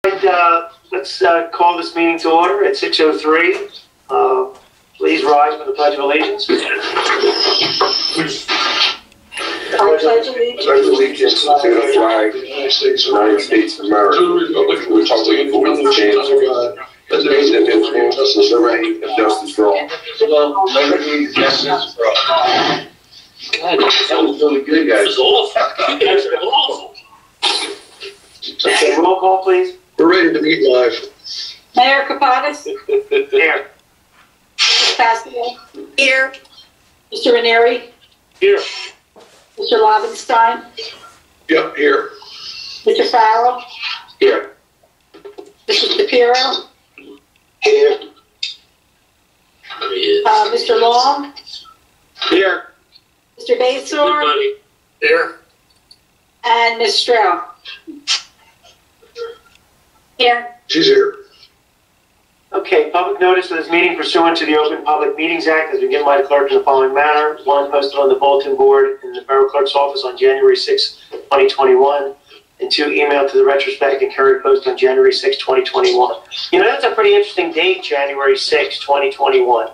Let's call this meeting to order at 6:03. Please rise for the Pledge of Allegiance. I pledge allegiance to the flag of the United States of America, which is the republic stands for God, indivisible, with liberty and justice for all. Liberty and justice for all. God, that was really good, guys. Okay, roll call, please. We're ready to meet live. Mayor Kapadas. Here. Mr. Pascal. Here. Mr. Ranieri. Here. Mr. Lobenstein. Yep, here. Mr. Farrell. Here. Mr. Shapiro. Here. Mr. Long. Here. Mr. Basor. Here. And Ms. Stroh. Here. She's here. Okay, public notice of this meeting pursuant to the Open Public Meetings Act has been given by the clerk in the following manner. One, posted on the bulletin board in the Borough Clerk's office on January 6, 2021. And two, emailed to the retrospect and carried post on January 6, 2021. You know, that's a pretty interesting date, January 6, 2021.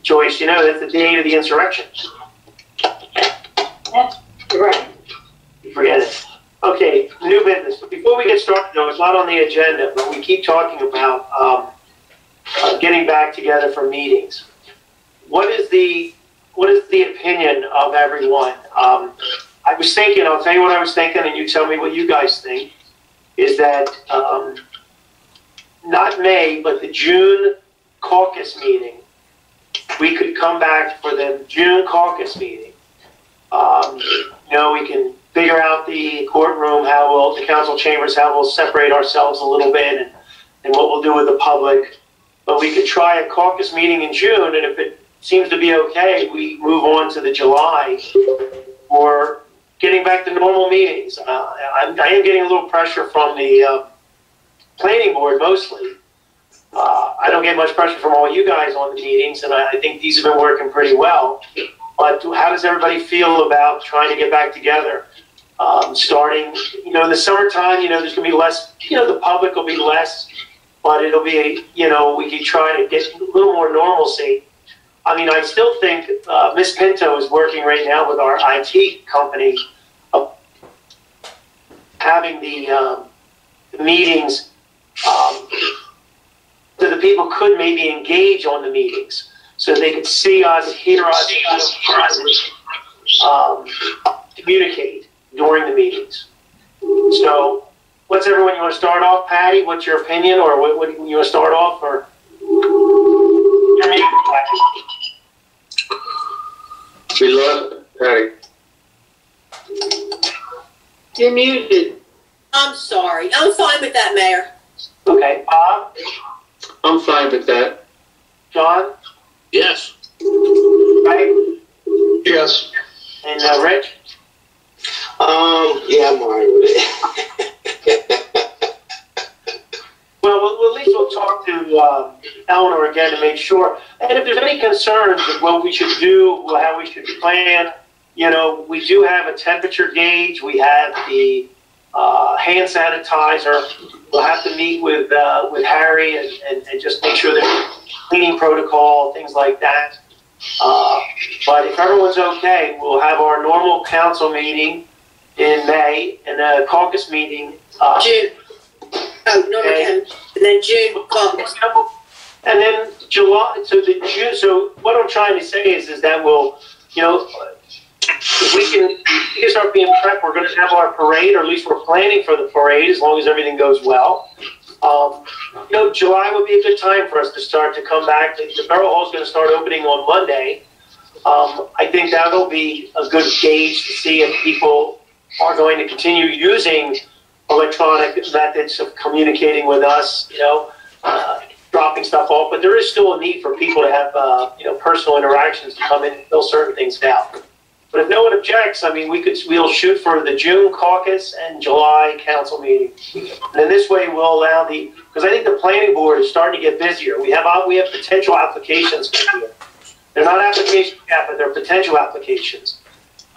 Joyce, you know, that's the date of the insurrection. Yeah, you're right. You forget it. Okay, new business. Before we get started, though, it's not on the agenda, but we keep talking about getting back together for meetings. What is the opinion of everyone? I was thinking, I'll tell you what I was thinking, and you tell me what you guys think, is that not May, but the June caucus meeting, we could come back for the June caucus meeting. You know, we can figure out the courtroom, the council chambers, how we'll separate ourselves a little bit and what we'll do with the public. But we could try a caucus meeting in June, and if it seems to be okay, we move on to the July or getting back to normal meetings. I am getting a little pressure from the planning board mostly. I don't get much pressure from all you guys on the meetings, and I think these have been working pretty well. But how does everybody feel about trying to get back together? Starting, you know, in the summertime, you know, there's going to be less, you know, the public will be less, but it'll be, you know, we can try to get a little more normalcy. I mean, I still think Ms. Pinto is working right now with our IT company, having the meetings, so the people could maybe engage on the meetings, so they could see us, hear us, communicate during the meetings. So, what's everyone, you want to start off? Patty, what's your opinion, or what you want to start off, or? We love Patty. You're muted. I'm sorry. I'm fine with that, Mayor. Okay, Bob? I'm fine with that. John? Yes. Right? Yes. And Rich? Yeah, I'm all right with it. Well, at least we'll talk to Eleanor again to make sure. And if there's any concerns of what we should do, how we should plan, you know, we do have a temperature gauge. We have the hand sanitizer. We'll have to meet with Harry and just make sure there's cleaning protocol, things like that. But if everyone's okay, we'll have our normal council meeting in May and a caucus meeting. June. Oh, no, and then June caucus. And then July. So the June. So what I'm trying to say is that we'll, you know, if we can start being prepped, we're going to have our parade, or at least we're planning for the parade as long as everything goes well. You know, July would be a good time for us to start to come back. The Borough Hall is going to start opening on Monday. I think that'll be a good gauge to see if people are going to continue using electronic methods of communicating with us, you know, dropping stuff off. But there is still a need for people to have, you know, personal interactions to come in and fill certain things out. But if no one objects, I mean, we'll shoot for the June caucus and July council meeting. And then this way we'll allow because I think the planning board is starting to get busier. We have potential applications coming in. They're not applications yet, but they're potential applications.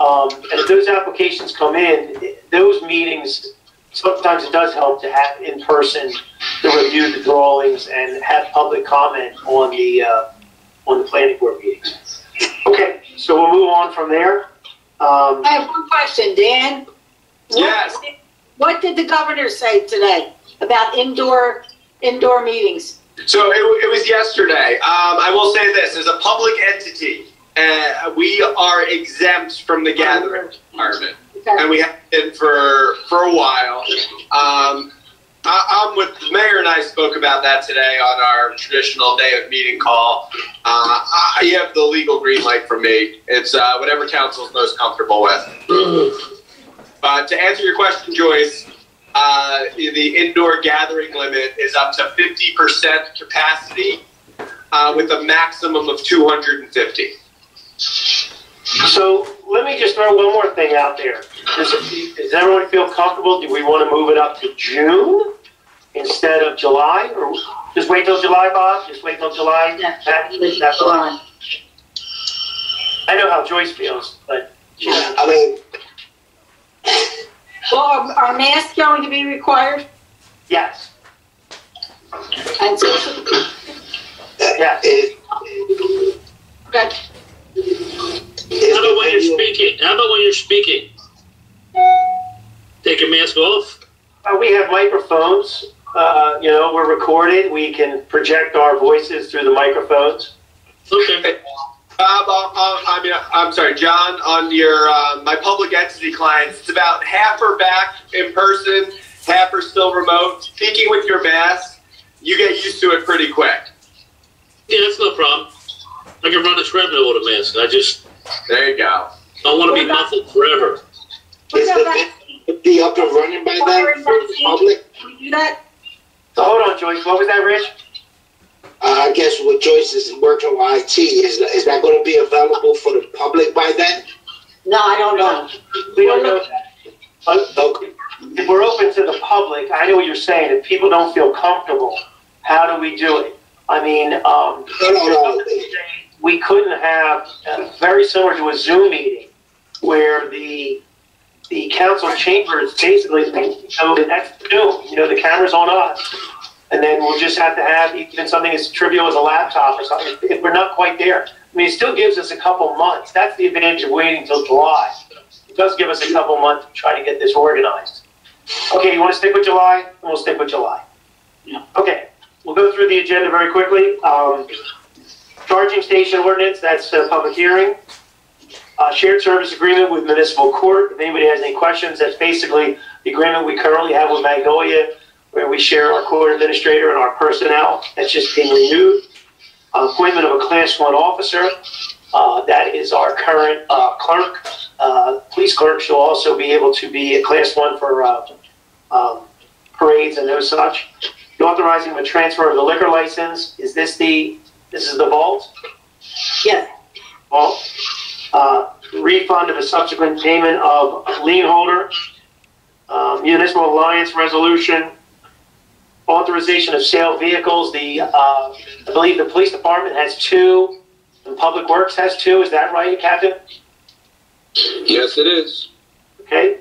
And if those applications come in, those meetings sometimes it does help to have in person to review the drawings and have public comment on the planning board meetings. Okay, so we'll move on from there. I have one question, Dan. Yes. What did the governor say today about indoor meetings? So it was yesterday. I will say this, as a public entity, we are exempt from the gathering requirement. Okay. And we have been for a while. I'm with the mayor, and I spoke about that today on our traditional day of meeting call. You have the legal green light from me. It's whatever council is most comfortable with. But to answer your question, Joyce, the indoor gathering limit is up to 50% capacity with a maximum of 250. So let me just throw one more thing out there. Does everyone feel comfortable? Do we want to move it up to June instead of July? Or just wait till July, Bob? Just wait till July? Yeah. That's fine. I know how Joyce feels, but I mean, Well, are masks going to be required? yes. And so, Yes. okay. How about when you're speaking? Take your mask off? We have microphones. We're recorded. We can project our voices through the microphones. Okay. I'm sorry, John, on your my public entity clients, it's about half are back in person, half are still remote. Speaking with your mask, you get used to it pretty quick. Yeah, that's no problem. I can run a treadmill with a mask. There you go. I want to be muffled forever. is it be up and running by then for the public? Can we do that? So hold on, Joyce. What was that, Rich? I guess with Joyce's working with IT, is that going to be available for the public by then? No, I don't know. We don't know that. But Okay. if we're open to the public, I know what you're saying. If people don't feel comfortable, how do we do it? I mean, No. we couldn't have very similar to a Zoom meeting where the council chamber is basically the next Zoom. The camera's on us. And then we'll just have to have even something as trivial as a laptop or something if we're not quite there. I mean, it still gives us a couple months. That's the advantage of waiting until July. It does give us a couple months to try to get this organized. Okay, you want to stick with July? Then we'll stick with July. Yeah. Okay, we'll go through the agenda very quickly. Charging station ordinance, that's a public hearing. Shared service agreement with municipal court. If anybody has any questions, that's basically the agreement we currently have with Magnolia, where we share our court administrator and our personnel. That's just being renewed. Appointment of a Class 1 officer. That is our current clerk. Police clerk shall also be able to be a Class 1 for parades and those such. The authorizing the transfer of the liquor license. This is the vault? Yes. Vault. Refund of a subsequent payment of lien holder. Municipal alliance resolution. Authorization of sale vehicles. I believe the police department has 2, and Public Works has 2. Is that right, Captain? Yes, it is. Okay.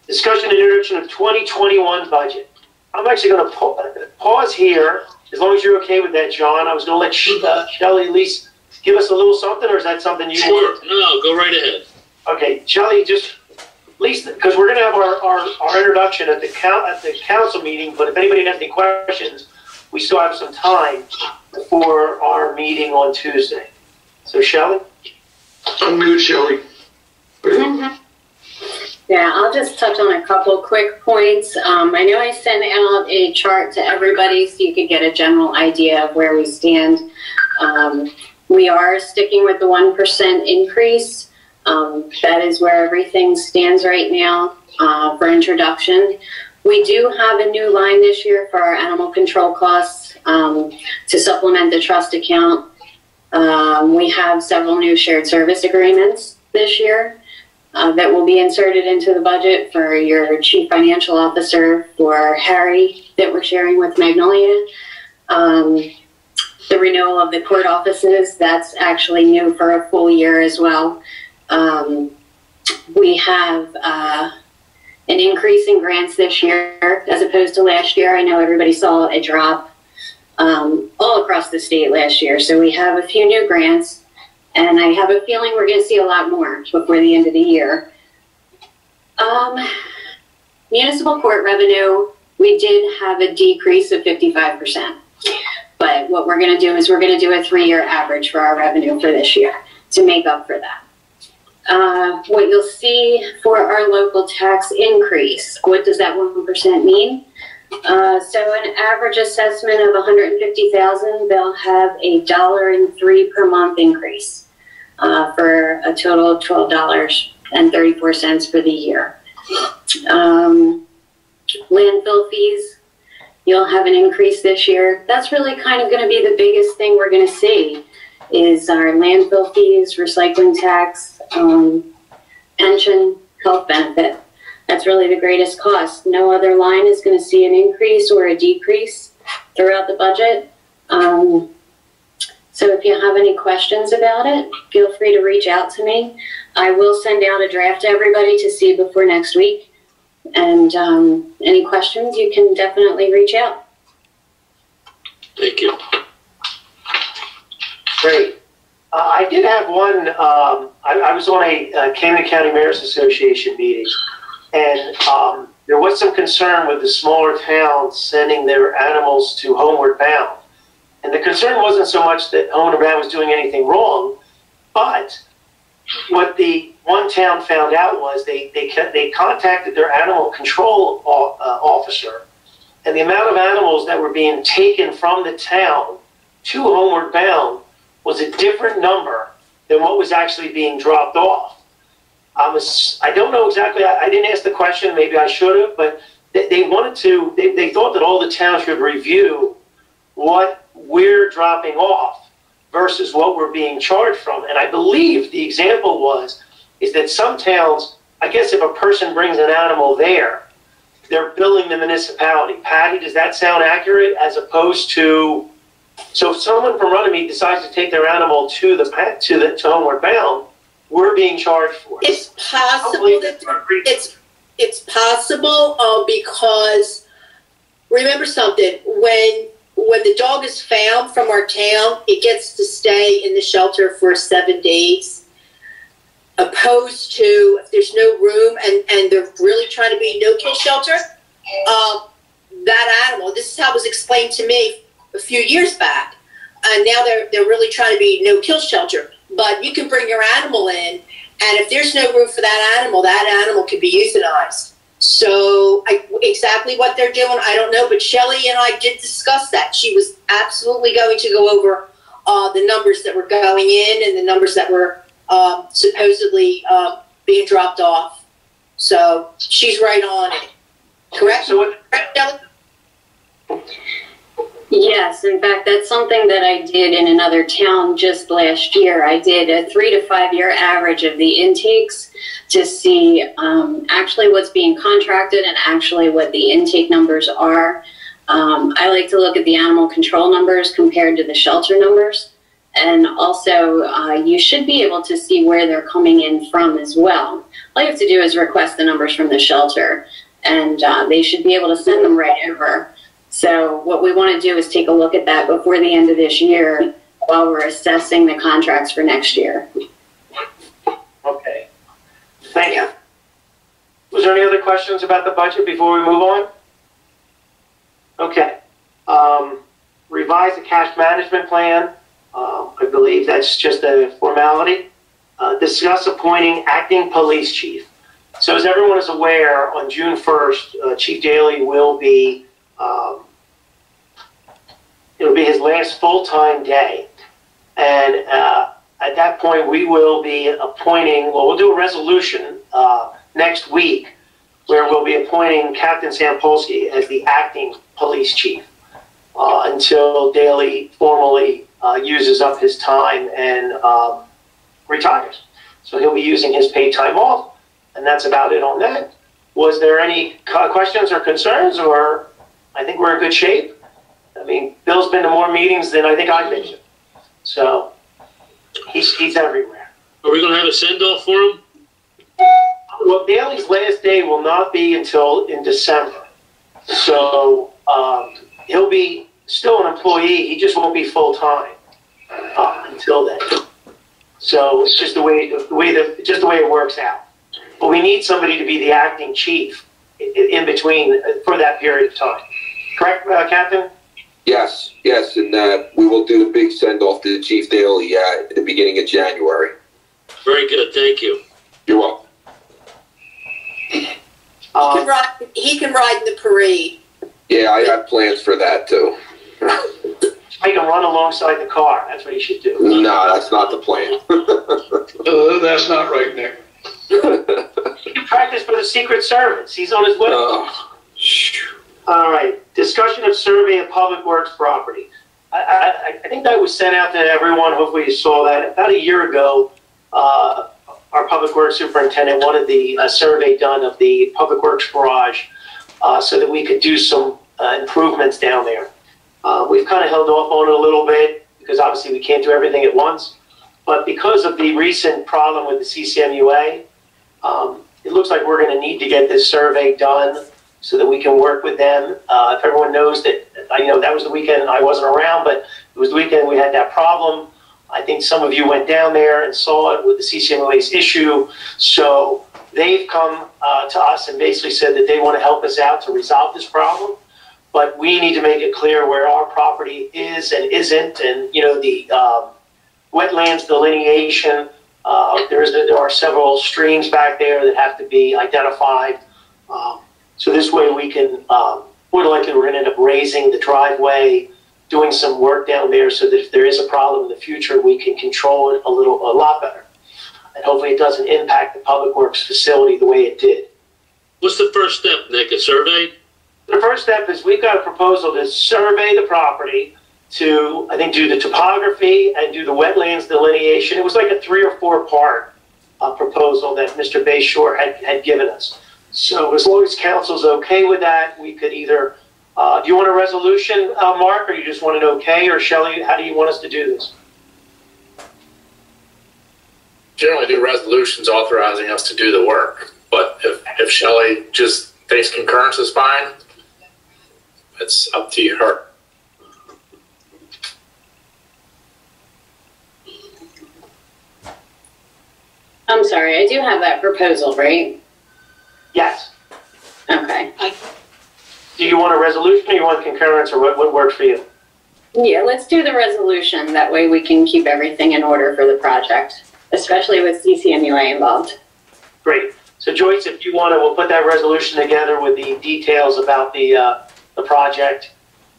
Discussion and introduction of 2021 budget. I'm actually going to pause here, as long as you're okay with that, John. I was going to let Shelley at least give us a little something, or is that something you Sure. want? No, go right ahead. Okay, Shelley, just at least, because we're going to have our introduction at the council meeting, but if anybody has any questions, we still have some time for our meeting on Tuesday. So, Shelley? I'm good, Shelley. Yeah, I'll just touch on a couple quick points. I know I sent out a chart to everybody so you could get a general idea of where we stand. We are sticking with the 1% increase. That is where everything stands right now for introduction. We do have a new line this year for our animal control costs to supplement the trust account. We have several new shared service agreements this year that will be inserted into the budget for your chief financial officer, for Harry, that we're sharing with Magnolia. The renewal of the court offices, that's actually new for a full year as well. We have an increase in grants this year as opposed to last year. I know everybody saw a drop all across the state last year. So we have a few new grants, and I have a feeling we're going to see a lot more before the end of the year. Municipal court revenue, we did have a decrease of 55%. But what we're going to do is we're going to do a 3-year average for our revenue for this year to make up for that. What you'll see for our local tax increase, what does that 1% mean? So an average assessment of $150,000, they'll have a $1.03 per month increase for a total of $12.34 for the year. Landfill fees, you'll have an increase this year. That's really kind of going to be the biggest thing we're going to see is our landfill fees, recycling tax, pension, health benefit. That's really the greatest cost. No other line is going to see an increase or a decrease throughout the budget. So if you have any questions about it, feel free to reach out to me. I will send out a draft to everybody to see before next week. And any questions, you can definitely reach out. Thank you. Great. I did have one, I was on a Camden County Mayors Association meeting, and there was some concern with the smaller towns sending their animals to Homeward Bound. And the concern wasn't so much that Homeward Bound was doing anything wrong, but what the one town found out was they contacted their animal control officer, and the amount of animals that were being taken from the town to Homeward Bound was a different number than what was actually being dropped off. I don't know exactly, I didn't ask the question, maybe I should have, but they wanted to, they thought that all the towns should review what we're dropping off versus what we're being charged from. And I believe the example is that some towns, I guess if a person brings an animal there, they're billing the municipality. Patty, does that sound accurate? As opposed to, so if someone from Runnemede decides to take their animal to Homeward Bound, we're being charged for it. It's possible that it's possible because remember something, when the dog is found from our town, it gets to stay in the shelter for 7 days, opposed to if there's no room and they're really trying to be a no-kill shelter, that animal, this is how it was explained to me a few years back, and now they're really trying to be no-kill shelter. But you can bring your animal in, and if there's no room for that animal can be euthanized. So exactly what they're doing, I don't know, but Shelley and I did discuss that. She was absolutely going to go over the numbers that were going in and the numbers that were supposedly being dropped off. So she's right on it. Correct? So what? Correct, Shelley? Yes, in fact, that's something that I did in another town just last year. I did a 3 to 5 year average of the intakes to see actually what's being contracted and actually what the intake numbers are. I like to look at the animal control numbers compared to the shelter numbers. And also, you should be able to see where they're coming in from as well. All you have to do is request the numbers from the shelter, and they should be able to send them right over. So what we want to do is take a look at that before the end of this year while we're assessing the contracts for next year. Okay. Thank you. Was there any other questions about the budget before we move on? Okay. Revise the cash management plan. I believe that's just a formality. Discuss appointing acting police chief. So as everyone is aware, on June 1st, Chief Daly will be it'll be his last full-time day. And at that point, we will be appointing, well, we'll do a resolution next week where we'll be appointing Captain Sampolsky as the acting police chief until Daly formally uses up his time and retires. So he'll be using his paid time off, and that's about it on that. Was there any questions or concerns, or I think we're in good shape? I mean, Bill's been to more meetings than I think I've been to. So he's everywhere. Are we going to have a send-off for him? Well, Daley's last day will not be until in December. So he'll be still an employee. He just won't be full-time until then. So it's just the way it works out. But we need somebody to be the acting chief in between for that period of time. Correct, Captain? Yes, and we will do the big send-off to Chief Daley at the beginning of January. Very good, thank you. You're welcome. He can ride in the parade. Yeah, I have plans for that too. Make him run alongside the car. That's what he should do. No, that's not the plan. That's not right, Nick. He can practice for the Secret Service. He's on his way. All right. Discussion of survey of public works property. I think that was sent out to everyone. Hopefully you saw that. About a year ago, our public works superintendent wanted the survey done of the public works garage so that we could do some improvements down there. We've kind of held off on it a little bit because obviously we can't do everything at once. But because of the recent problem with the CCMUA, it looks like we're going to need to get this survey done so that we can work with them. If everyone knows that, that was the weekend I wasn't around, but it was the weekend we had that problem. I think some of you went down there and saw it with the CCMUA's issue. So they've come to us and basically said that they want to help us out to resolve this problem. But we need to make it clear where our property is and isn't, and the wetlands delineation. There are several streams back there that have to be identified. So this way we can, more than likely we're going to end up raising the driveway, doing some work down there so that if there is a problem in the future, we can control it a lot better. And hopefully it doesn't impact the public works facility the way it did. What's the first step, Nick? A survey? The first step is we've got a proposal to survey the property to, I think, do the topography and do the wetlands delineation. It was like a 3 or 4 part proposal that Mr. Bayshore had given us. So as long as council's okay with that, we could either, do you want a resolution, Mark, or you just want an okay? Or Shelley, how do you want us to do this? Generally do resolutions authorizing us to do the work. But if Shelley just thinks concurrence is fine, it's up to her. I'm sorry, I do have that proposal, right? Yes. Okay. Do you want a resolution or you want concurrence, or what works for you? Yeah, let's do the resolution. That way we can keep everything in order for the project, especially with CCMUA involved. Great. So Joyce, if you want to, we'll put that resolution together with the details about the project.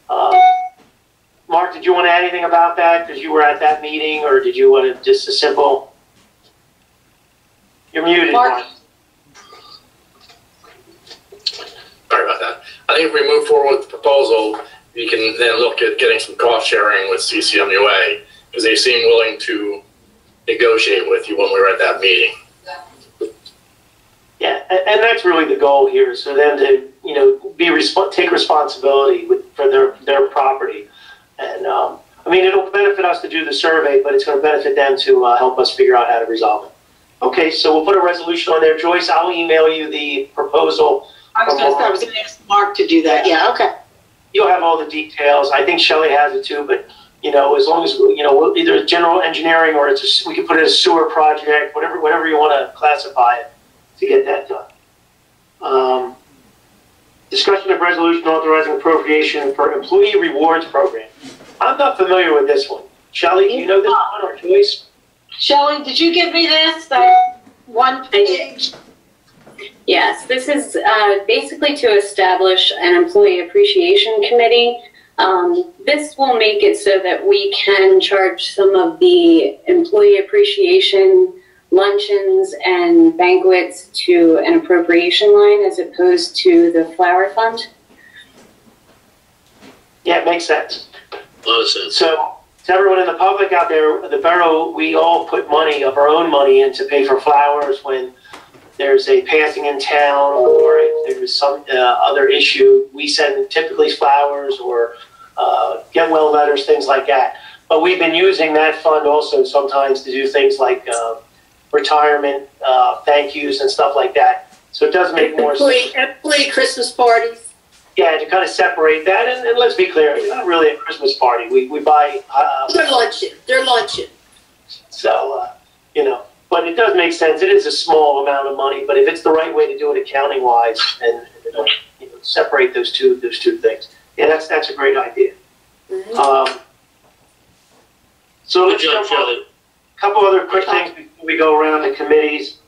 Mark, did you want to add anything about that because you were at that meeting, or did you want to just a simple? You're muted, Mark. Sorry about that. I think if we move forward with the proposal, we can then look at getting some cost sharing with CCMUA because they seem willing to negotiate with you when we were at that meeting. Yeah, and that's really the goal here, so them to take responsibility for their property, and I mean it'll benefit us to do the survey, but it's going to benefit them to help us figure out how to resolve it. Okay, so we'll put a resolution on there, Joyce. I'll email you the proposal. I was going to ask Mark to do that. Yeah, okay. You'll have all the details. I think Shelley has it too, but as long as either general engineering or we can put it as a sewer project, whatever you want to classify it, to get that done. Discussion of resolution authorizing appropriation for employee rewards program. I'm not familiar with this one. Shelley, do you know this one, or Joyce? Shelley, did you give me this? That one page? Yes, this is basically to establish an employee appreciation committee. This will make it so that we can charge some of the employee appreciation luncheons and banquets to an appropriation line as opposed to the flower fund. Yeah, it makes sense. A lot of sense. So, to everyone in the public out there, the borough, we all put money of our own money in to pay for flowers when there's a passing in town or if there's some other issue. We send typically flowers or get well letters, things like that. But we've been using that fund also sometimes to do things like retirement, thank yous and stuff like that. So it does make more sense. Employee Christmas parties. Yeah, to kind of separate that, and let's be clear, it's not really a Christmas party. We buy. They're luncheon. They're luncheon. So, you know, but it does make sense. It is a small amount of money, but if it's the right way to do it accounting wise, and you know, separate those two things, yeah, that's a great idea. Mm-hmm. So let's jump on a couple other quick things before we go around the committees.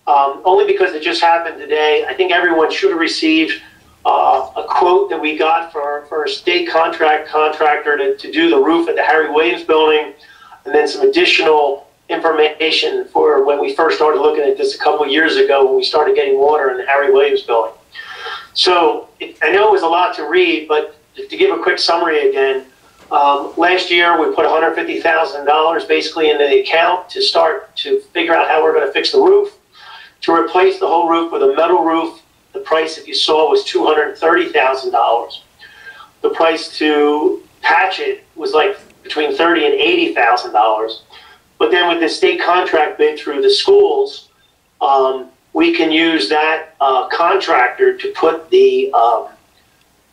Only because it just happened today, I think everyone should have received a quote that we got for a state contractor to do the roof at the Harry Williams building, and then some additional information for when we first started looking at this a couple of years ago when we started getting water in the Harry Williams building. So I know it was a lot to read, but to give a quick summary again, last year we put $150,000 basically into the account to start to figure out how we're going to fix the roof. To replace the whole roof with a metal roof, the price, if you saw, was $230,000. The price to patch it was like between $30,000 and $80,000. But then with the state contract bid through the schools, we can use that contractor to put the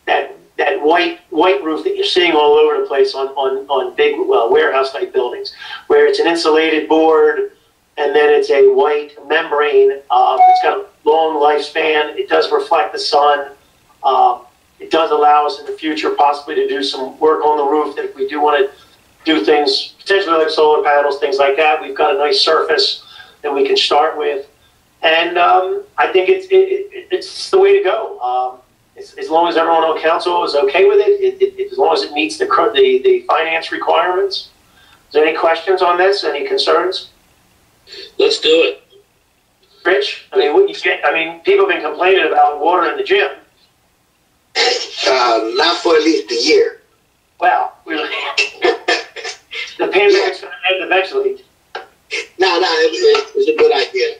that white roof that you're seeing all over the place on big warehouse type buildings, where it's an insulated board and then it's a white membrane. It's got a long lifespan. It does reflect the sun. It does allow us in the future possibly to do some work on the roof that if we do want to do things potentially like solar panels, things like that. We've got a nice surface that we can start with, and I think it's the way to go. As long as everyone on council is okay with it, as long as it meets the finance requirements. Is there any questions on this? Any concerns? Let's do it. Rich, I mean, what you get? I mean, people have been complaining about water in the gym. Not for at least a year. Well, the pandemic's going to end eventually. No, it's a good idea.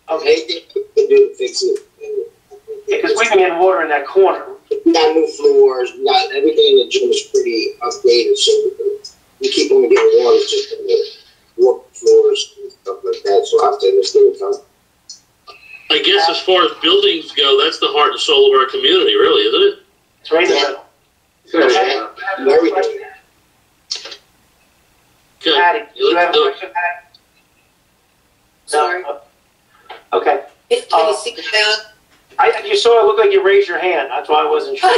Okay. Anything we can do to fix it. Because we've been getting water in that corner. We got new floors. We got everything in the gym is pretty updated, so we keep on getting water just in the walk floors and stuff like that. So after this thing comes. I guess as far as buildings go, that's the heart and soul of our community, really, isn't it? It's right there. Everything. Good. Patty, do you have a Let's do it. question, Patty? Sorry. No? Okay. Can you see it down? You saw it look like you raised your hand. That's why I wasn't sure.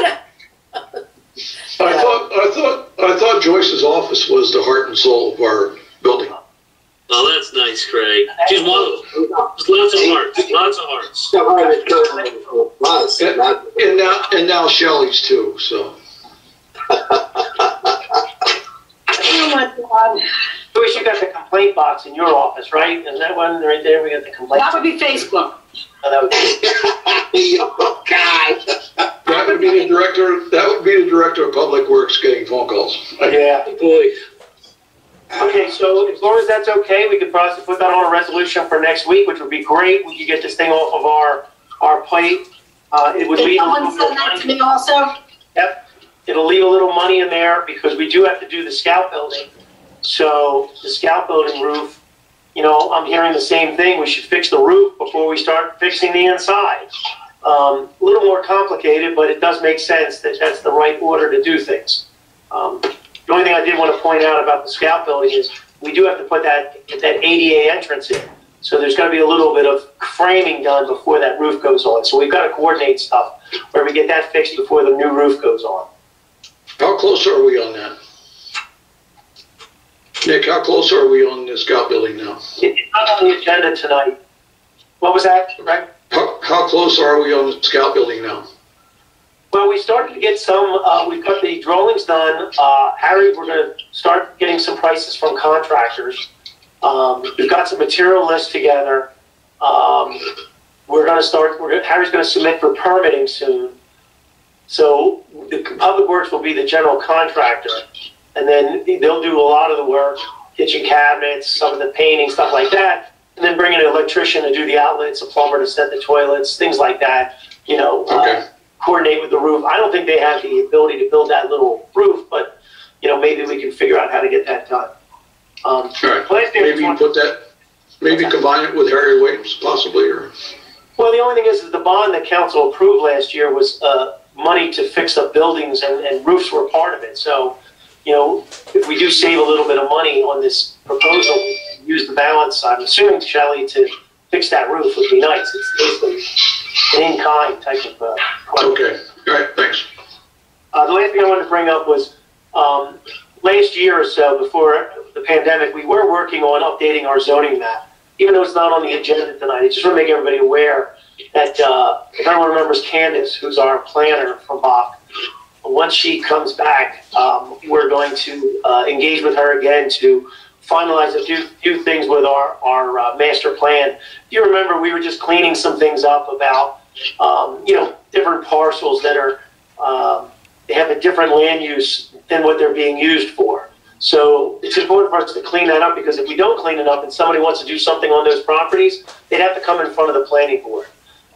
I thought Joyce's office was the heart and soul of our building. Oh, that's nice, Craig. She's one of them. There's lots of hearts. Lots of hearts. And now Shelley's too. So. Oh my God. I wish you got the complaint box in your office, right? Is that one right there? We got the complaint. That would be Facebook. Oh, that would be. Oh, God. That would be the director of public works getting phone calls. Yeah. Boy. Okay, so as long as that's okay, we could probably put that on a resolution for next week, which would be great. We could get this thing off of our plate. It would Did leave someone send that to me also? Yep. It'll leave a little money in there because we do have to do the Scout building. So the Scout building roof, you know, I'm hearing the same thing. We should fix the roof before we start fixing the inside. A little more complicated, but it does make sense that that's the right order to do things. The only thing I did want to point out about the Scout building is we do have to put that ADA entrance in. So there's got to be a little bit of framing done before that roof goes on. So we've got to coordinate stuff where we get that fixed before the new roof goes on. How close are we on that? Nick, how close are we on the Scout building now? It's not on the agenda tonight. What was that, Greg? How close are we on the Scout building now? Well, we started to get some, we've got the drawings done. Harry, we're going to start getting some prices from contractors. We've got some material lists together. Harry's going to submit for permitting soon. So the Public Works will be the general contractor. And then they'll do a lot of the work, kitchen cabinets, some of the painting, stuff like that. And then bring in an electrician to do the outlets, a plumber to set the toilets, things like that. You know, coordinate with the roof. I don't think they have the ability to build that little roof, but, you know, maybe we can figure out how to get that done. All right. Maybe you put that Maybe combine it with Harry Williams, possibly, or? Well, the only thing is that the bond that council approved last year was money to fix up buildings, and roofs were part of it. So, you know, if we do save a little bit of money on this proposal, we can use the balance, I'm assuming, Shelley, to fix that roof would be nice. It's basically an in-kind type of Okay, all right, thanks. The last thing I wanted to bring up was last year or so, before the pandemic, we were working on updating our zoning map. Even though it's not on the agenda tonight, I just want to make everybody aware that if everyone remembers Candace, who's our planner from Bach, once she comes back, we're going to engage with her again to finalize a few things with our master plan. If you remember, we were just cleaning some things up about you know, different parcels that are they have a different land use than what they're being used for. So it's important for us to clean that up, because if we don't clean it up and somebody wants to do something on those properties, they'd have to come in front of the planning board.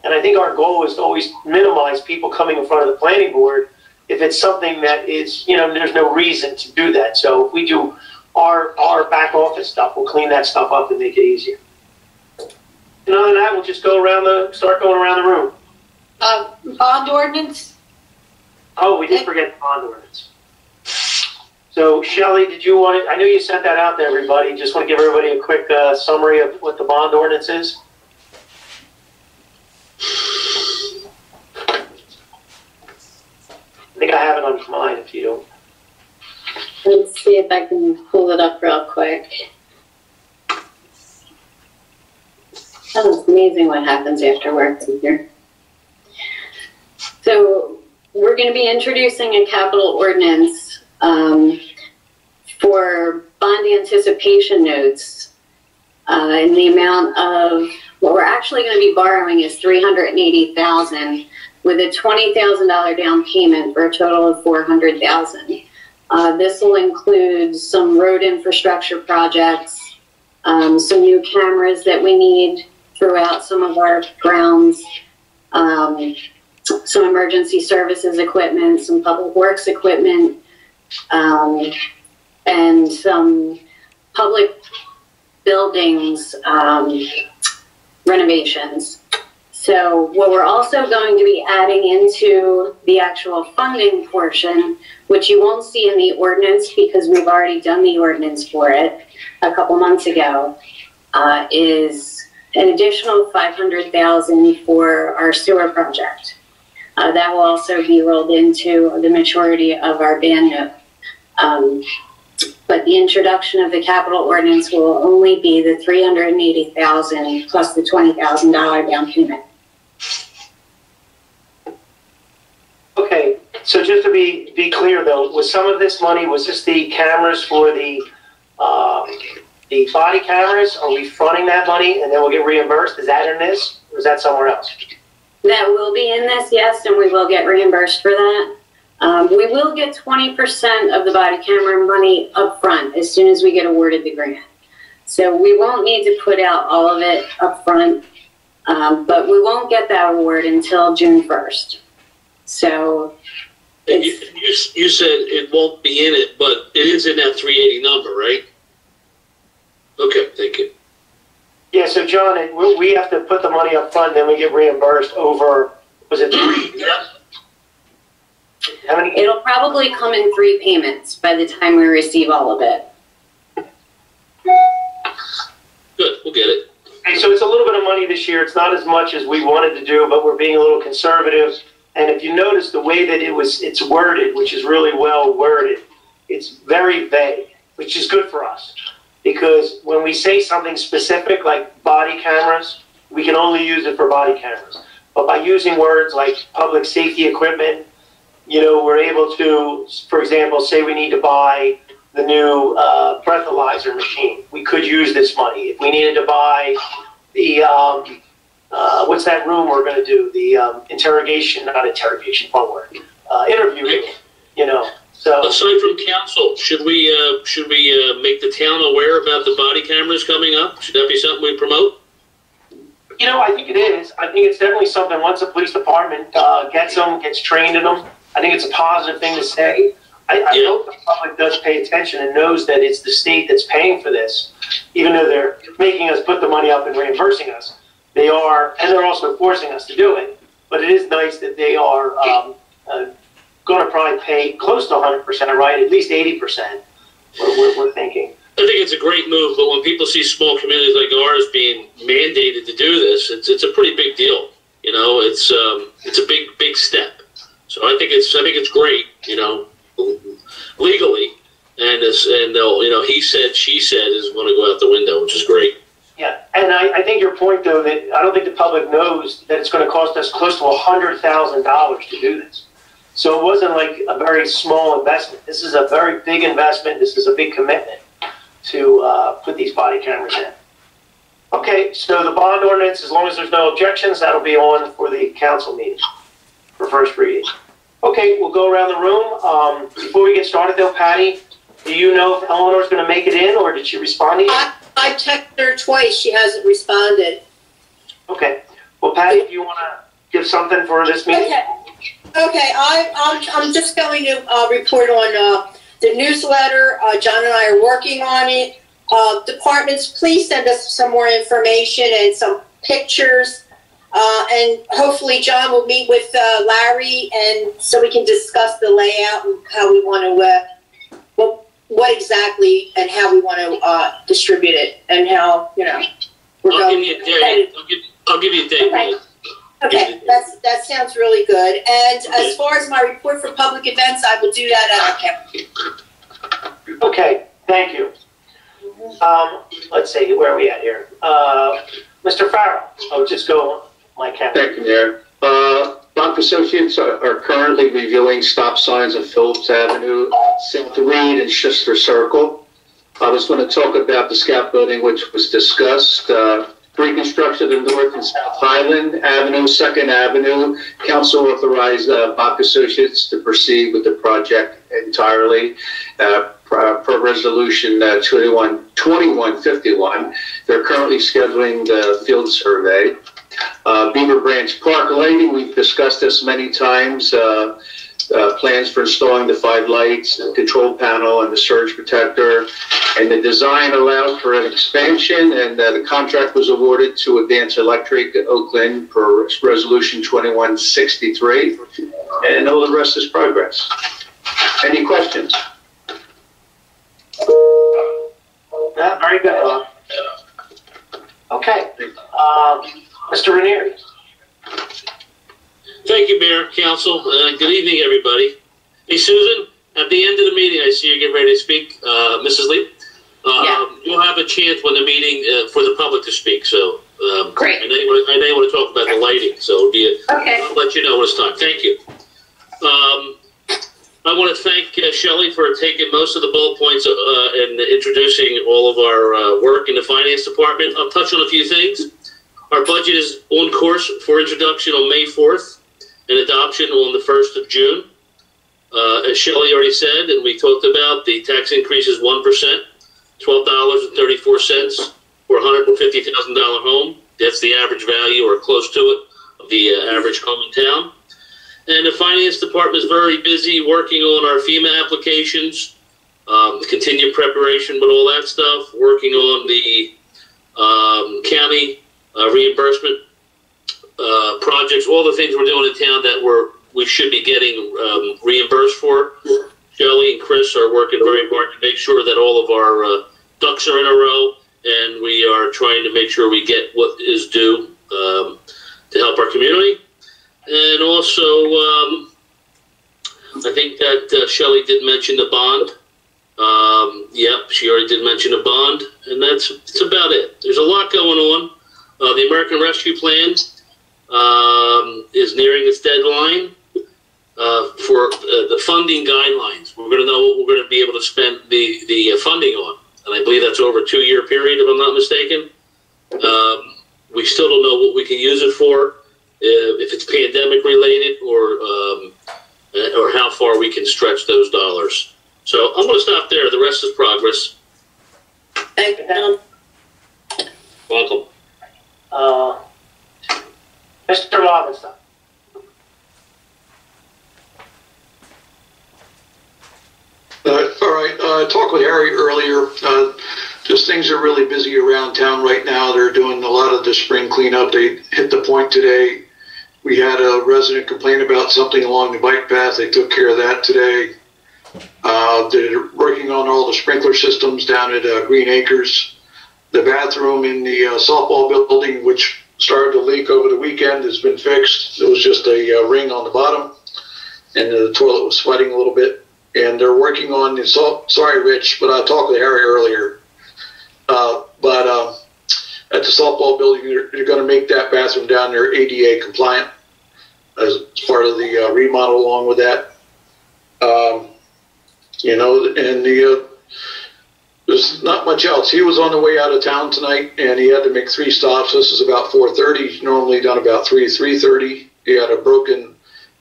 And I think our goal is to always minimize people coming in front of the planning board if it's something that is, you know, there's no reason to do that. So if we do our back office stuff, we'll clean that stuff up and make it easier. And other than that, we'll just start going around the room. Bond ordinance? Oh, we did forget the bond ordinance. So, Shelley, did you want to, I know you sent that out to everybody. Just want to give everybody a quick summary of what the bond ordinance is. I think I have it on mine if you don't. Let's see if I can pull it up real quick. Oh, it's amazing what happens after work here. So we're going to be introducing a capital ordinance for bond anticipation notes in the amount of, what we're actually going to be borrowing is $380,000 with a $20,000 down payment for a total of $400,000. This will include some road infrastructure projects, some new cameras that we need throughout some of our grounds, some emergency services equipment, some public works equipment, and some public buildings renovations. So what we're also going to be adding into the actual funding portion, which you won't see in the ordinance because we've already done the ordinance for it a couple months ago, is an additional $500,000 for our sewer project. That will also be rolled into the maturity of our band note. But the introduction of the capital ordinance will only be the $380,000 plus the $20,000 down payment. Okay, so just to be clear though, was some of this money, was this the cameras for the body cameras? Are we fronting that money and then we'll get reimbursed? Is that in this, or is that somewhere else? That will be in this, yes, and we will get reimbursed for that. We will get 20% of the body camera money up front as soon as we get awarded the grant. So we won't need to put out all of it up front, but we won't get that award until June 1st. So you said it won't be in it, but it is in that 380 number, right? Okay, thank you. Yeah, so John, we have to put the money up front, then we get reimbursed over, was it 3 years? How many? It'll probably come in 3 payments by the time we receive all of it. Good, we'll get it. Okay, so it's a little bit of money this year. It's not as much as we wanted to do, but we're being a little conservative. And if you notice the way that it's worded, which is really well worded, it's very vague, which is good for us. Because when we say something specific like body cameras, we can only use it for body cameras. But by using words like public safety equipment, you know, we're able to, for example, say we need to buy the new breathalyzer machine. We could use this money. If we needed to buy the, what's that room we're going to do? The interrogation, not interrogation, one word, interview, you know. So, aside from council, should we make the town aware about the body cameras coming up? Should that be something we promote? You know, I think it is. I think it's definitely something once the police department gets them, gets trained in them. I think it's a positive thing to say. I hope the public does pay attention and knows that it's the state that's paying for this, even though they're making us put the money up and reimbursing us. They are, and they're also forcing us to do it. But it is nice that they are going to probably pay close to 100%, right? At least 80%. We're thinking. I think it's a great move, but when people see small communities like ours being mandated to do this, it's a pretty big deal. You know, it's a big step. So I think it's great. You know, legally, and they'll, you know, he said, she said is going to go out the window, which is great. Yeah, and I think your point, though, that I don't think the public knows that it's going to cost us close to $100,000 to do this. So it wasn't like a very small investment. This is a very big investment. This is a big commitment to put these body cameras in. Okay, so the bond ordinance, as long as there's no objections, that'll be on for the council meeting for first reading. Okay, we'll go around the room. Before we get started, though, Patty, do you know if Eleanor's going to make it in, or did she respond to you? I texted her twice. She hasn't responded. Okay. Well, Patty, if you want to give something for this meeting. Okay. I'm just going to report on the newsletter. John and I are working on it. Departments, please send us some more information and some pictures. And hopefully John will meet with Larry, and so we can discuss the layout and how we want to, what exactly and how we want to distribute it, and how, you know, we're I'll give you a date. I'll give you a date. Okay. Okay, that sounds really good. And as far as my report for public events, I will do that at our camp. Okay, thank you. Let's see, where are we at here? Mr. Farrell, I'll just go my camera. Thank you, Mayor. Bach Associates are currently reviewing stop signs on Phillips Avenue, South Reed, and Schuster Circle. I was going to talk about the Scout Building, which was discussed. Reconstruction of North and South Highland Avenue, 2nd Avenue. Council authorized Bach Associates to proceed with the project entirely per resolution 2151. They're currently scheduling the field survey. Beaver Branch Park lighting, we've discussed this many times. Plans for installing the 5 lights, the control panel, and the surge protector. And the design allowed for an expansion, and the contract was awarded to Advance Electric Oakland per resolution 2163. And all the rest is progress. Any questions? Yeah, very good, Bob. Okay. Mr. Ranieri. Thank you, Mayor, Council. Good evening, everybody. Hey, Susan, at the end of the meeting, I see you get ready to speak. Mrs. Lee, you'll have a chance when the meeting for the public to speak. So, Great. I know you want to talk about the lighting, so I'll let you know when it's time. Thank you. I want to thank Shelley for taking most of the bullet points and introducing all of our work in the finance department. I'll touch on a few things. Our budget is on course for introduction on May 4th and adoption on the 1st of June. As Shelley already said, and we talked about, the tax increase is 1%, $12.34 for a $150,000 home. That's the average value, or close to it, of the average home in town. And the finance department is very busy working on our FEMA applications, continued preparation with all that stuff, working on the county reimbursement projects, all the things we're doing in town that we should be getting reimbursed for. Shelley and Chris are working very hard to make sure that all of our ducks are in a row, and we are trying to make sure we get what is due to help our community. And also, I think that Shelley did mention the bond. Yep, she already did mention a bond, and that's about it. There's a lot going on. The American Rescue Plan is nearing its deadline for the funding guidelines. We're going to know what we're going to be able to spend the funding on, and I believe that's over a 2-year period, if I'm not mistaken. We still don't know what we can use it for, if it's pandemic related, or how far we can stretch those dollars. So I'm going to stop there. The rest is progress. Thank you, Adam. Welcome. Mr. Lovenstein. talked with Harry earlier. Just things are really busy around town right now. They're doing a lot of the spring cleanup. They hit the point today. We had a resident complain about something along the bike path. They took care of that today. They're working on all the sprinkler systems down at Green Acres. The bathroom in the softball building, which started to leak over the weekend, has been fixed. It was just a ring on the bottom, and the toilet was sweating a little bit. And they're working on the sorry, Rich, but I talked to Harry earlier. At the softball building, they're going to make that bathroom down there ADA compliant as part of the remodel. Along with that, you know, and there's not much else. He was on the way out of town tonight, and he had to make 3 stops. This is about 4:30. He's normally done about 3:30. He had a broken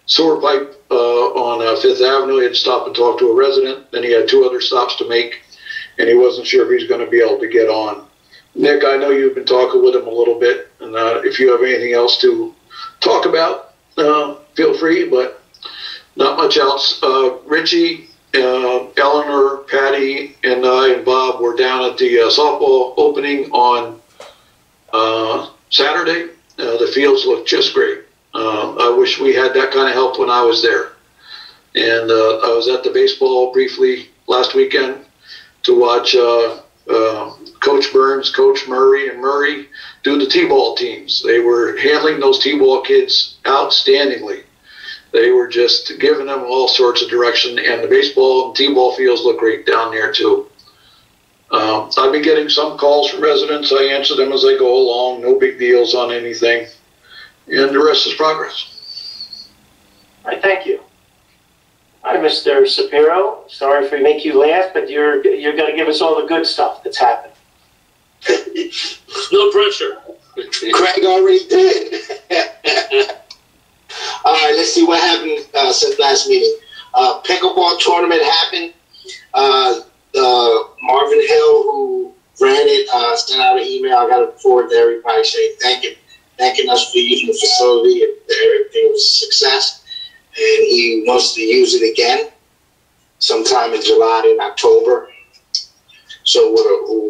sewer pipe on 5th Avenue. He had to stop and talk to a resident. Then he had 2 other stops to make, and he wasn't sure if he's going to be able to get on. Nick, I know you've been talking with him a little bit, and if you have anything else to talk about, feel free, but not much else. Richie, Eleanor, Patty, and I and Bob were down at the softball opening on Saturday. The fields look just great. I wish we had that kind of help when I was there. And I was at the baseball briefly last weekend to watch Coach Burns, Coach Murray, and Murray do the T-ball teams. They were handling those T-ball kids outstandingly. They were just giving them all sorts of direction, and the baseball and T-ball fields look great down there too. I've been getting some calls from residents. I answer them as I go along. No big deals on anything. And the rest is progress. All right, thank you. Hi, Mr. Shapiro. Sorry if we make you laugh, but you're going to give us all the good stuff that's happened. No pressure. Craig already did. All right, let's see what happened since last meeting. Pickleball tournament happened. Marvin Hill, who ran it, sent out an email. I got to forward to everybody saying thanking us for using the facility. Everything was a success. And he wants to use it again sometime in July and October. So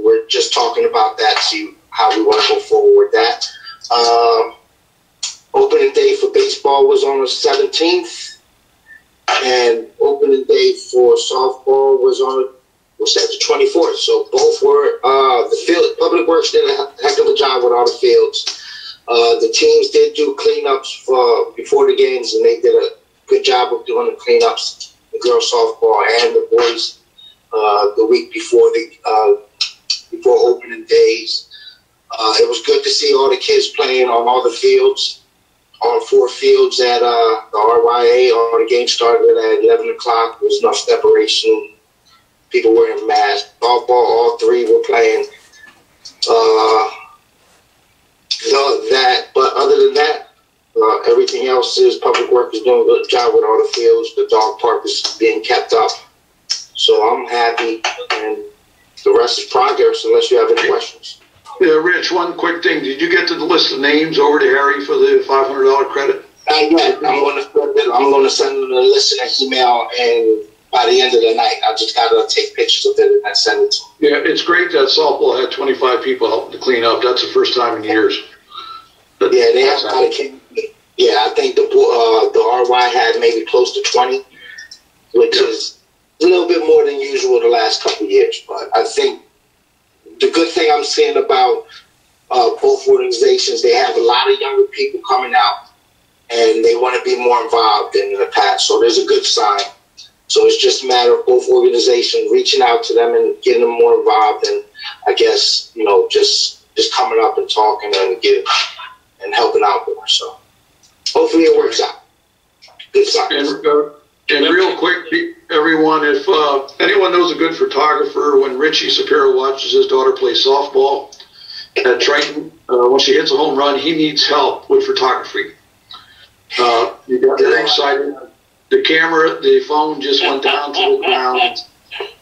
we're just talking about that, see how we want to go forward with that. Opening day for baseball was on the 17th, and opening day for softball was on the 24th. So both were the field. Public Works did a heck of a job with all the fields. The teams did do cleanups before the games, and they did a good job of doing the cleanups. The girls softball and the boys the week before before opening days. It was good to see all the kids playing on all the fields. All 4 fields at the RYA. All the games started at 11 o'clock. There was enough separation. People wearing masks. Softball, all 3 were playing. But other than that, everything else is Public Works is doing a good job with all the fields. The dog park is being kept up. So I'm happy, and the rest is progress unless you have any questions. Yeah, Rich, one quick thing. Did you get to the list of names over to Harry for the $500 credit? Not yet. I'm going to send them the list in an email, and by the end of the night, I just got to take pictures of it and send it to them. Yeah, it's great that softball had 25 people helping to clean up. That's the first time in years. Yeah, they have a lot of kids. Yeah, I think the RY had maybe close to 20, which is a little bit more than usual the last couple of years. But I think the good thing I'm seeing about both organizations, they have a lot of younger people coming out, and they want to be more involved than in the past. So there's a good sign. So it's just a matter of both organizations reaching out to them and getting them more involved, and I guess, you know, just coming up and talking and helping out more. So hopefully it works out. Good sign. And real quick, everyone, if anyone knows a good photographer, when Richie Shapiro watches his daughter play softball at Triton, when she hits a home run, he needs help with photography. You got very excited. The camera, the phone just went down to the ground.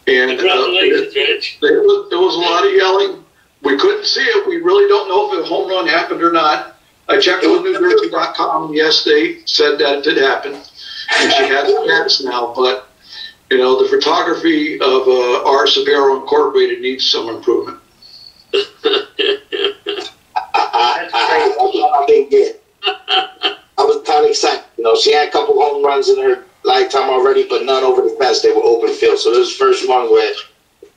And there was a lot of yelling. We couldn't see it. We really don't know if a home run happened or not. I checked with NewJersey.com. Yes, they said that it did happen. And she has cats now, but You know, the photography of our Sabero Incorporated needs some improvement. I didn't get. I was kind of excited. You know, she had a couple home runs in her lifetime already, but none over the fence. They were open field. So this was the first one where it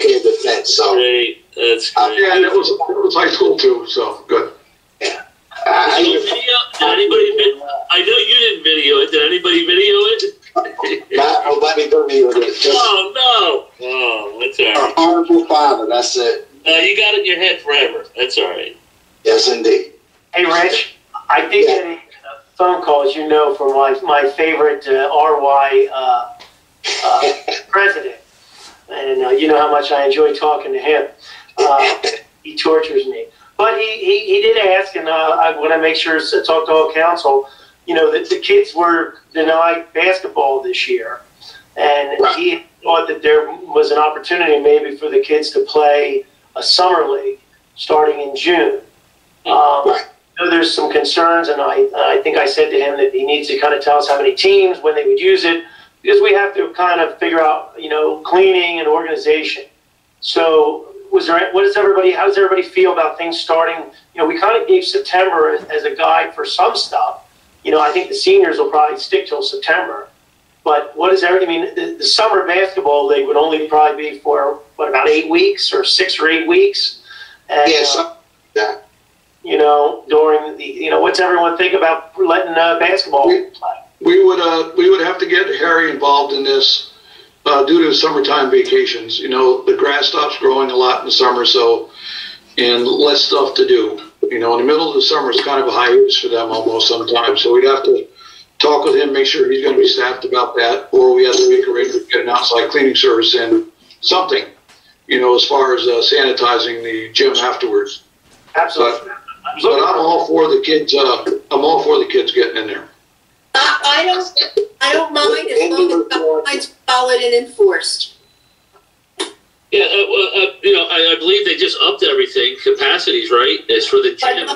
cleared the fence. So Great. That's great. Yeah, and it was high school too, so good. Yeah. Did anybody I know you didn't video it. Did anybody video it? Nobody videoed it. Just Oh, no. Oh, that's all a right. honorable father. That's it. You got it in your head forever. That's all right. Yes, indeed. Hey, Rich, I did get a phone call, as you know, from my favorite RY president. And you know how much I enjoy talking to him. He tortures me. But he did ask, and I want to make sure to talk to all council, you know, that the kids were denied basketball this year. And he thought that there was an opportunity maybe for the kids to play a summer league starting in June. I know there's some concerns, and I think I said to him that he needs to kind of tell us how many teams, when they would use it, because we have to kind of figure out, you know, cleaning and organization. So how does everybody feel about things starting? You know, we kind of gave September as a guide for some stuff. You know, I think the seniors will probably stick till September. But what is everything? I mean, the summer basketball league would only probably be for, about 8 weeks or 6 or 8 weeks? And, Yes. you know, during the, you know, what's everyone think about letting basketball play? We would have to get Harry involved in this due to summertime vacations. You know, the grass stops growing a lot in the summer, so, and less stuff to do. You know, in the middle of the summer, it's kind of a hiatus for them almost sometimes. So we'd have to talk with him, make sure he's going to be staffed about that, or we have to make arrangements to get an outside cleaning service in, something, you know, as far as sanitizing the gym afterwards. Absolutely. But I'm all for the kids. I'm all for the kids getting in there. I don't mind as long as the guidelines are followed and enforced. Yeah, you know, I believe they just upped everything, capacities, right? It's for the gym.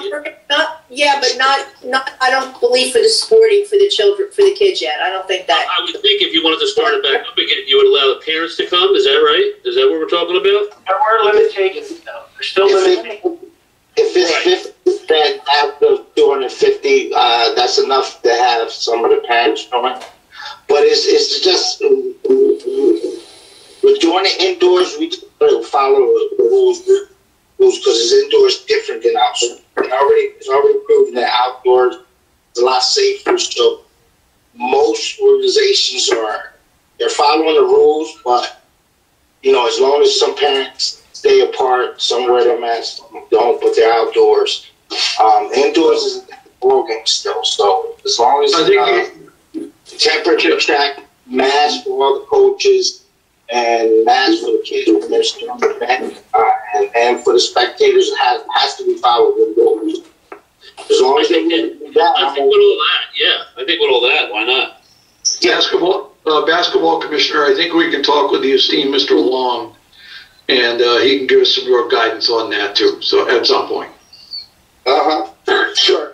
But not, I don't believe for the sporting, for the children, for the kids yet. I don't think that. I would think if you wanted to start it back up again, you would allow the parents to come. Is that right? Is that what we're talking about? There were limitations, though. There's still limitations. If it's 50% after 250, that's enough to have some of the parents going. But it's just, we're doing it indoors, we follow the rules because it's indoors different than outside. It's already proven that outdoors is a lot safer. So most organizations they're following the rules, but you know, as long as some parents stay apart, some wear their masks, don't, but they're outdoors. Indoors is a ball game still, so as long as temperature check, mask for all the coaches, and mask for the kids when they're still on the bench, and for the spectators, it has to be followed with rules. As long as they do that, I think with all that, yeah. I think with all that, why not? Basketball commissioner, I think we can talk with the esteemed Mr. Long, and he can give us some more guidance on that too. So at some point. Sure.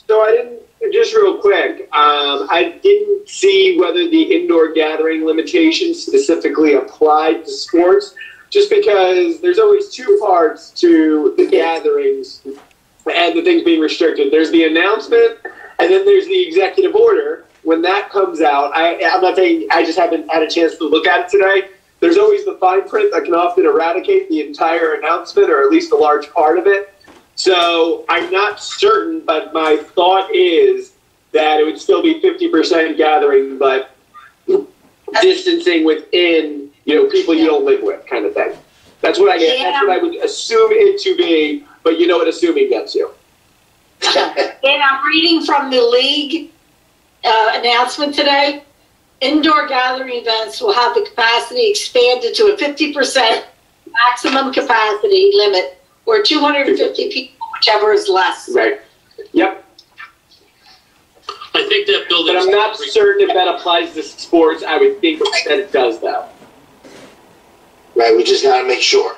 So just real quick, I didn't see whether the indoor gathering limitations specifically applied to sports, just because there's always two parts to the gatherings and the things being restricted. There's the announcement, and then there's the executive order. When that comes out, I'm not saying I just haven't had a chance to look at it today. There's always the fine print that can often eradicate the entire announcement, or at least a large part of it. So I'm not certain, but my thought is that it would still be 50% gathering, but distancing within, you know, people you don't live with, kind of thing. That's what I get. That's what I would assume it to be, but you know what assuming gets you. And I'm reading from the league announcement today. Indoor gathering events will have the capacity expanded to a 50% maximum capacity limit, or 250 people, whichever is less. Right. Yep. I think that building. But I'm not certain if that applies to sports. I would think that it does, though. Right, we just got to make sure.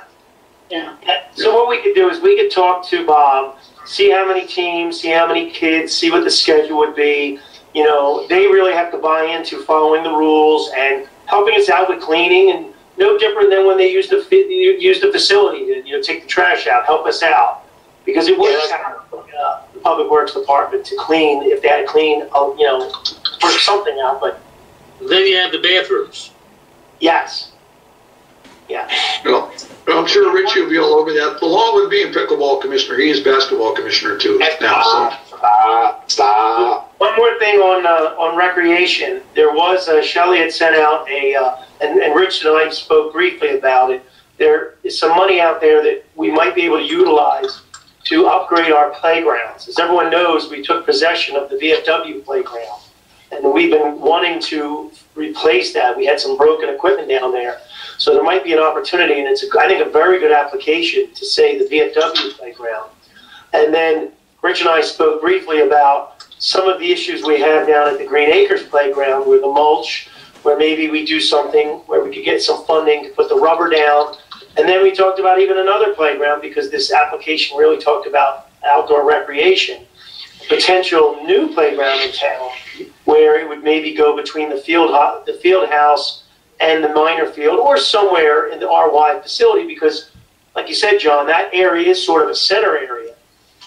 Yeah. So what we could do is we could talk to Bob, see how many teams, see how many kids, see what the schedule would be. you know, they really have to buy into following the rules and helping us out with cleaning, and no different than when they use the facility to, you know, take the trash out, help us out. Because it would have the Public Works Department to clean, if they had to clean, you know, work something out, but. Then you have the bathrooms. Yes. Yeah. Well, I'm sure Richie will be all over that, along with being pickleball commissioner. He is basketball commissioner too now. Stop. One more thing on recreation. There was, Shelley had sent out and Rich and I spoke briefly about it. There is some money out there that we might be able to utilize to upgrade our playgrounds. As everyone knows, we took possession of the VFW playground, and we've been wanting to replace that. We had some broken equipment down there. So there might be an opportunity, and it's, I think, a very good application to say the VFW playground. And then Rich and I spoke briefly about some of the issues we have down at the Green Acres playground with the mulch, where maybe we do something where we could get some funding to put the rubber down. And then we talked about even another playground, because this application really talked about outdoor recreation, potential new playground in town, where it would maybe go between the field house and the minor field, or somewhere in the RY facility, because, like you said, John, that area is sort of a center area.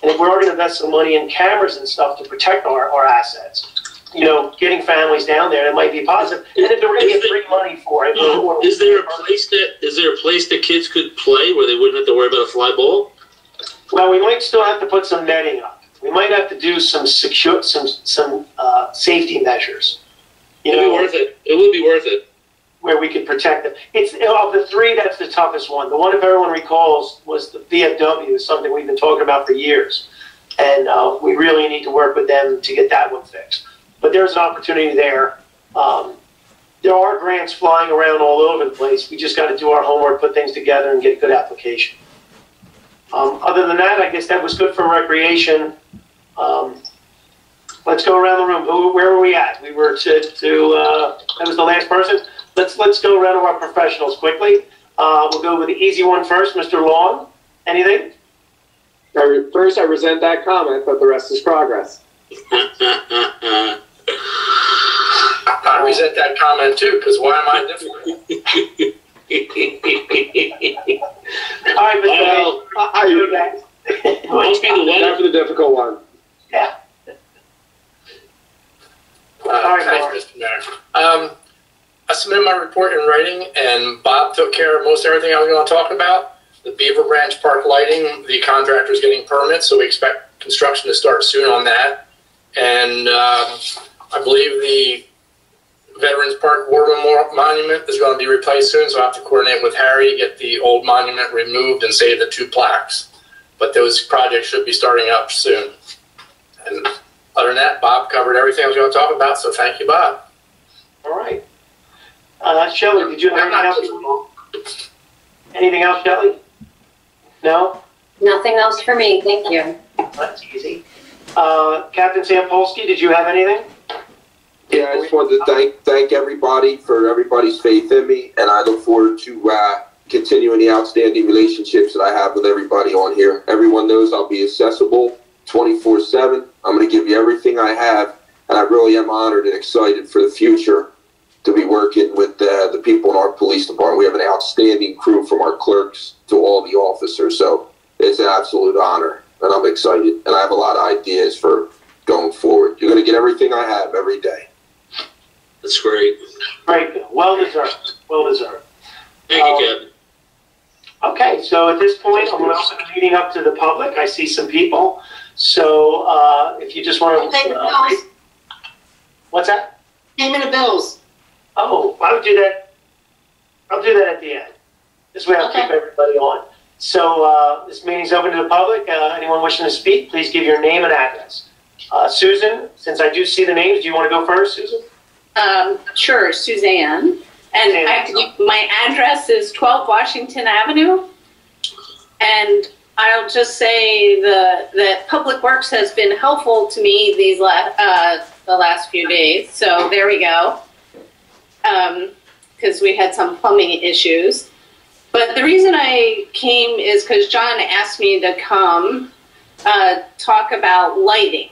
And if we're going to invest some money in cameras and stuff to protect our assets, you know, getting families down there, it might be positive. And if they're going to get free money for it, is there a place that kids could play where they wouldn't have to worry about a fly ball? Well, we might still have to put some netting up. We might have to do some safety measures. It would be worth it. It would be worth it. Where we could protect them. It's of the three, that's the toughest one. The one, if everyone recalls, was the VFW. Is something we've been talking about for years, and we really need to work with them to get that one fixed. But there's an opportunity there. There are grants flying around all over the place. We just got to do our homework, put things together, and get a good application. Other than that, I guess that was good for recreation. Let's go around the room. Where were we at? We were that was the last person. Let's go around to our professionals quickly. We'll go with the easy one first, Mr. Long. Anything? First, I resent that comment, but the rest is progress. I resent that comment too, because why am I different? All right, Mr. I do that. Must be the one. Time for the difficult one. Yeah. All right, thank you, Mr. Mayor. I submitted my report in writing, and Bob took care of most everything I was going to talk about. The Beaver Branch Park lighting, the contractor's getting permits, so we expect construction to start soon on that. And I believe the Veterans Park War Monument is going to be replaced soon, so I have to coordinate with Harry, get the old monument removed and save the 2 plaques. But those projects should be starting up soon. And other than that, Bob covered everything I was going to talk about, so thank you, Bob. All right. Shelley, did you have anything else? Anything else, Shelley? No? Nothing else for me, thank you. That's easy. Captain Sampolsky, did you have anything? Yeah, I just wanted to thank everybody for everybody's faith in me, and I look forward to continuing the outstanding relationships that I have with everybody on here. Everyone knows I'll be accessible 24/7. I'm going to give you everything I have, and I really am honored and excited for the future to be working with the people in our police department. We have an outstanding crew, from our clerks to all the officers, so it's an absolute honor, and I'm excited, and I have a lot of ideas for going forward. You're going to get everything I have every day. That's great. Great. Well deserved. Well deserved. Thank you, Kevin. Okay, so at this point, I'm going to open the meeting up to the public. I see some people. So if you just want to... Payment of bills. What's that? Payment of bills. Oh, I would do that. I'll do that at the end. This way I'll keep everybody on. So this meeting's open to the public. Anyone wishing to speak, please give your name and address. Susan, since I do see the names, do you want to go first, Susan? Sure, Suzanne. And my address is 12 Washington Avenue. And I'll just say that Public Works has been helpful to me these the last few days. So there we go. Because we had some plumbing issues. But the reason I came is because John asked me to come talk about lighting.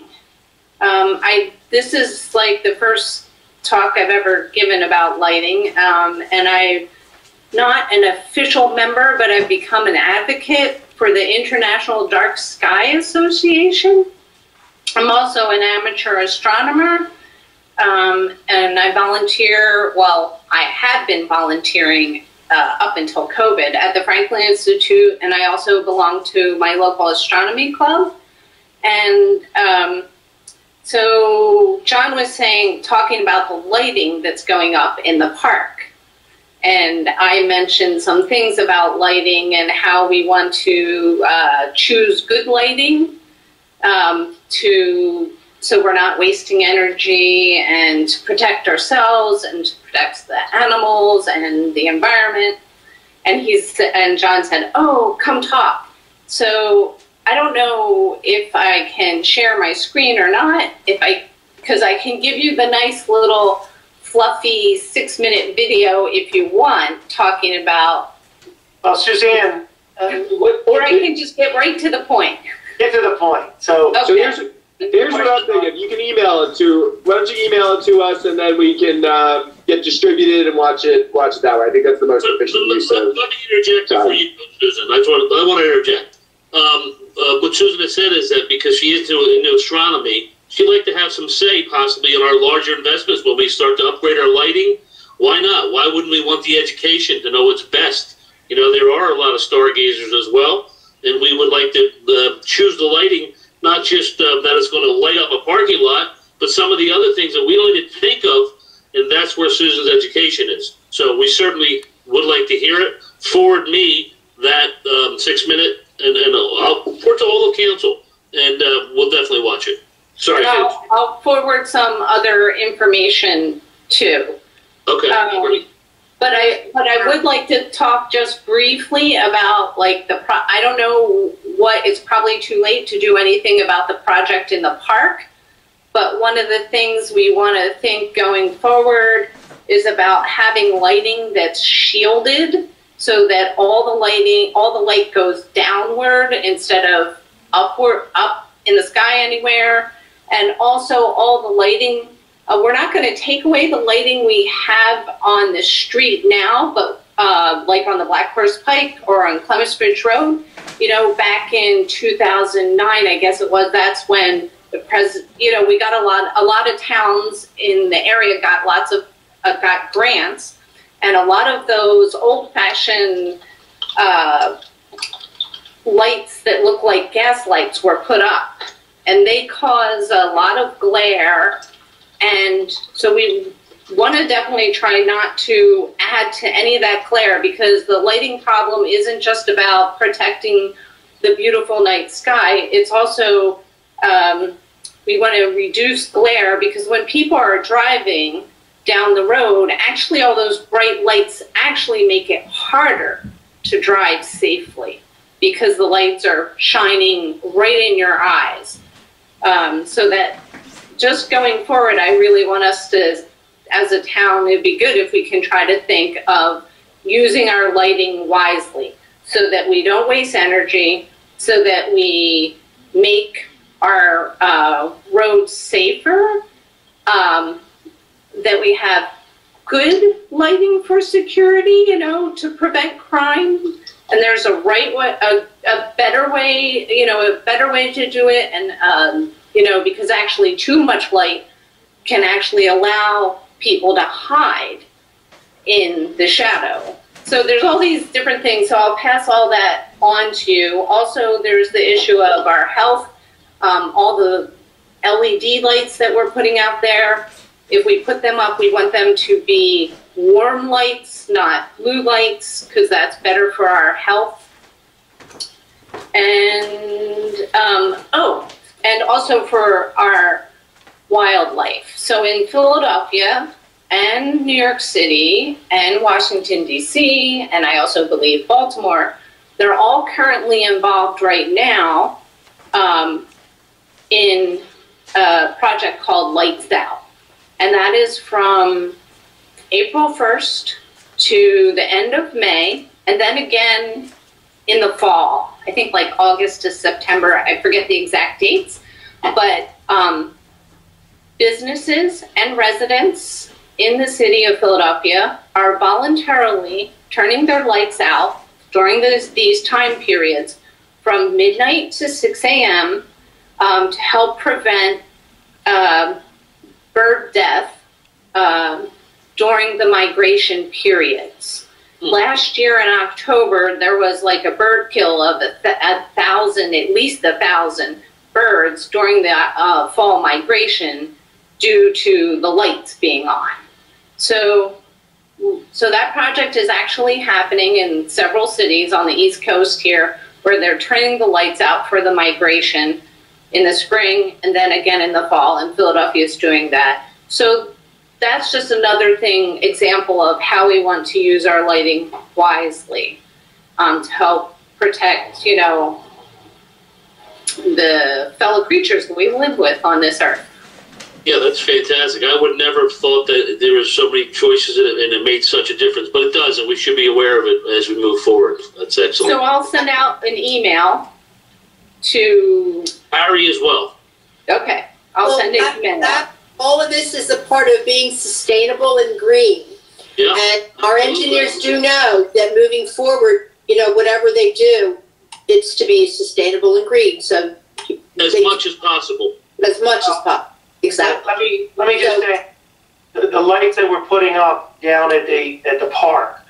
This is like the first talk I've ever given about lighting, and I'm not an official member, but I've become an advocate for the International Dark Sky Association. I'm also an amateur astronomer, and I volunteer, well, I have been volunteering up until COVID at the Franklin Institute, and I also belong to my local astronomy club. And so John was talking about the lighting that's going up in the park. And I mentioned some things about lighting and how we want to choose good lighting so we're not wasting energy, and to protect ourselves and to protect the animals and the environment. And John said, "Oh, come talk." So I don't know if I can share my screen or not, because I can give you the nice little fluffy 6-minute video if you want, talking about. Well, Suzanne, or I can just get right to the point. Get to the point. So, okay. So here's what I'm thinking. You can email it to. Why don't you email it to us, and then we can get distributed and watch it that way. I think that's the most efficient use of. Let me interject before you go, Susan. I want to interject. What Susan has said is that because she is into astronomy, she'd like to have some say possibly in our larger investments when we start to upgrade our lighting. Why not? Why wouldn't we want the education to know what's best? You know, there are a lot of stargazers as well, and we would like to choose the lighting, not just that it's going to light up a parking lot, but some of the other things that we don't even think of, and that's where Susan's education is. So we certainly would like to hear it. Forward me that 6-minute, and I'll report to all the council, and we'll definitely watch it. Sorry. I'll forward some other information too. Okay. But I would like to talk just briefly about like I don't know what, it's probably too late to do anything about the project in the park, but one of the things we want to think going forward is about having lighting that's shielded, so that all the light goes downward instead of up in the sky anywhere. And also all the lighting, we're not going to take away the lighting we have on the street now, but like on the Black Horse Pike or on Clements Bridge Road, you know, back in 2009, I guess it was, that's when the we got a lot of towns in the area got got grants, and a lot of those old-fashioned lights that look like gas lights were put up, and they cause a lot of glare. And so we want to definitely try not to add to any of that glare, because the lighting problem isn't just about protecting the beautiful night sky. It's also, we want to reduce glare, because when people are driving down the road, actually all those bright lights actually make it harder to drive safely, because the lights are shining right in your eyes. So that just going forward, I really want us to, as a town, it'd be good if we can try to think of using our lighting wisely, so that we don't waste energy, so that we make our roads safer, that we have good lighting for security, you know, to prevent crime. And there's a right way, a better way, you know, a better way to do it. And, you know, because actually too much light can actually allow people to hide in the shadow. So there's all these different things. So I'll pass all that on to you. Also, there's the issue of our health, all the LED lights that we're putting out there. If we put them up, we want them to be warm lights, not blue lights, because that's better for our health. And, and also for our wildlife. So in Philadelphia and New York City and Washington, D.C., and I also believe Baltimore, they're all currently involved right now in a project called Lights Out. And that is from April 1st to the end of May, and then again in the fall. I think like August to September. I forget the exact dates, but businesses and residents in the city of Philadelphia are voluntarily turning their lights out during these time periods from midnight to 6 a.m. To help prevent bird death during the migration periods. Last year in October, there was like a bird kill of at least 1,000 birds during the fall migration due to the lights being on. So that project is actually happening in several cities on the East Coast here, where they're turning the lights out for the migration in the spring and then again in the fall, and Philadelphia is doing that. So that's just another example of how we want to use our lighting wisely to help protect, the fellow creatures that we live with on this earth. Yeah, that's fantastic. I would never have thought that there were so many choices and it made such a difference, but it does, and we should be aware of it as we move forward. That's excellent. So I'll send out an email to Harry as well. Okay, I'll send an email. All of this is a part of being sustainable and green. Yeah. And our engineers do know that moving forward, whatever they do, it's to be sustainable and green. So as much as possible. As much as possible. Exactly. Let me just say, the lights that we're putting up down at the park,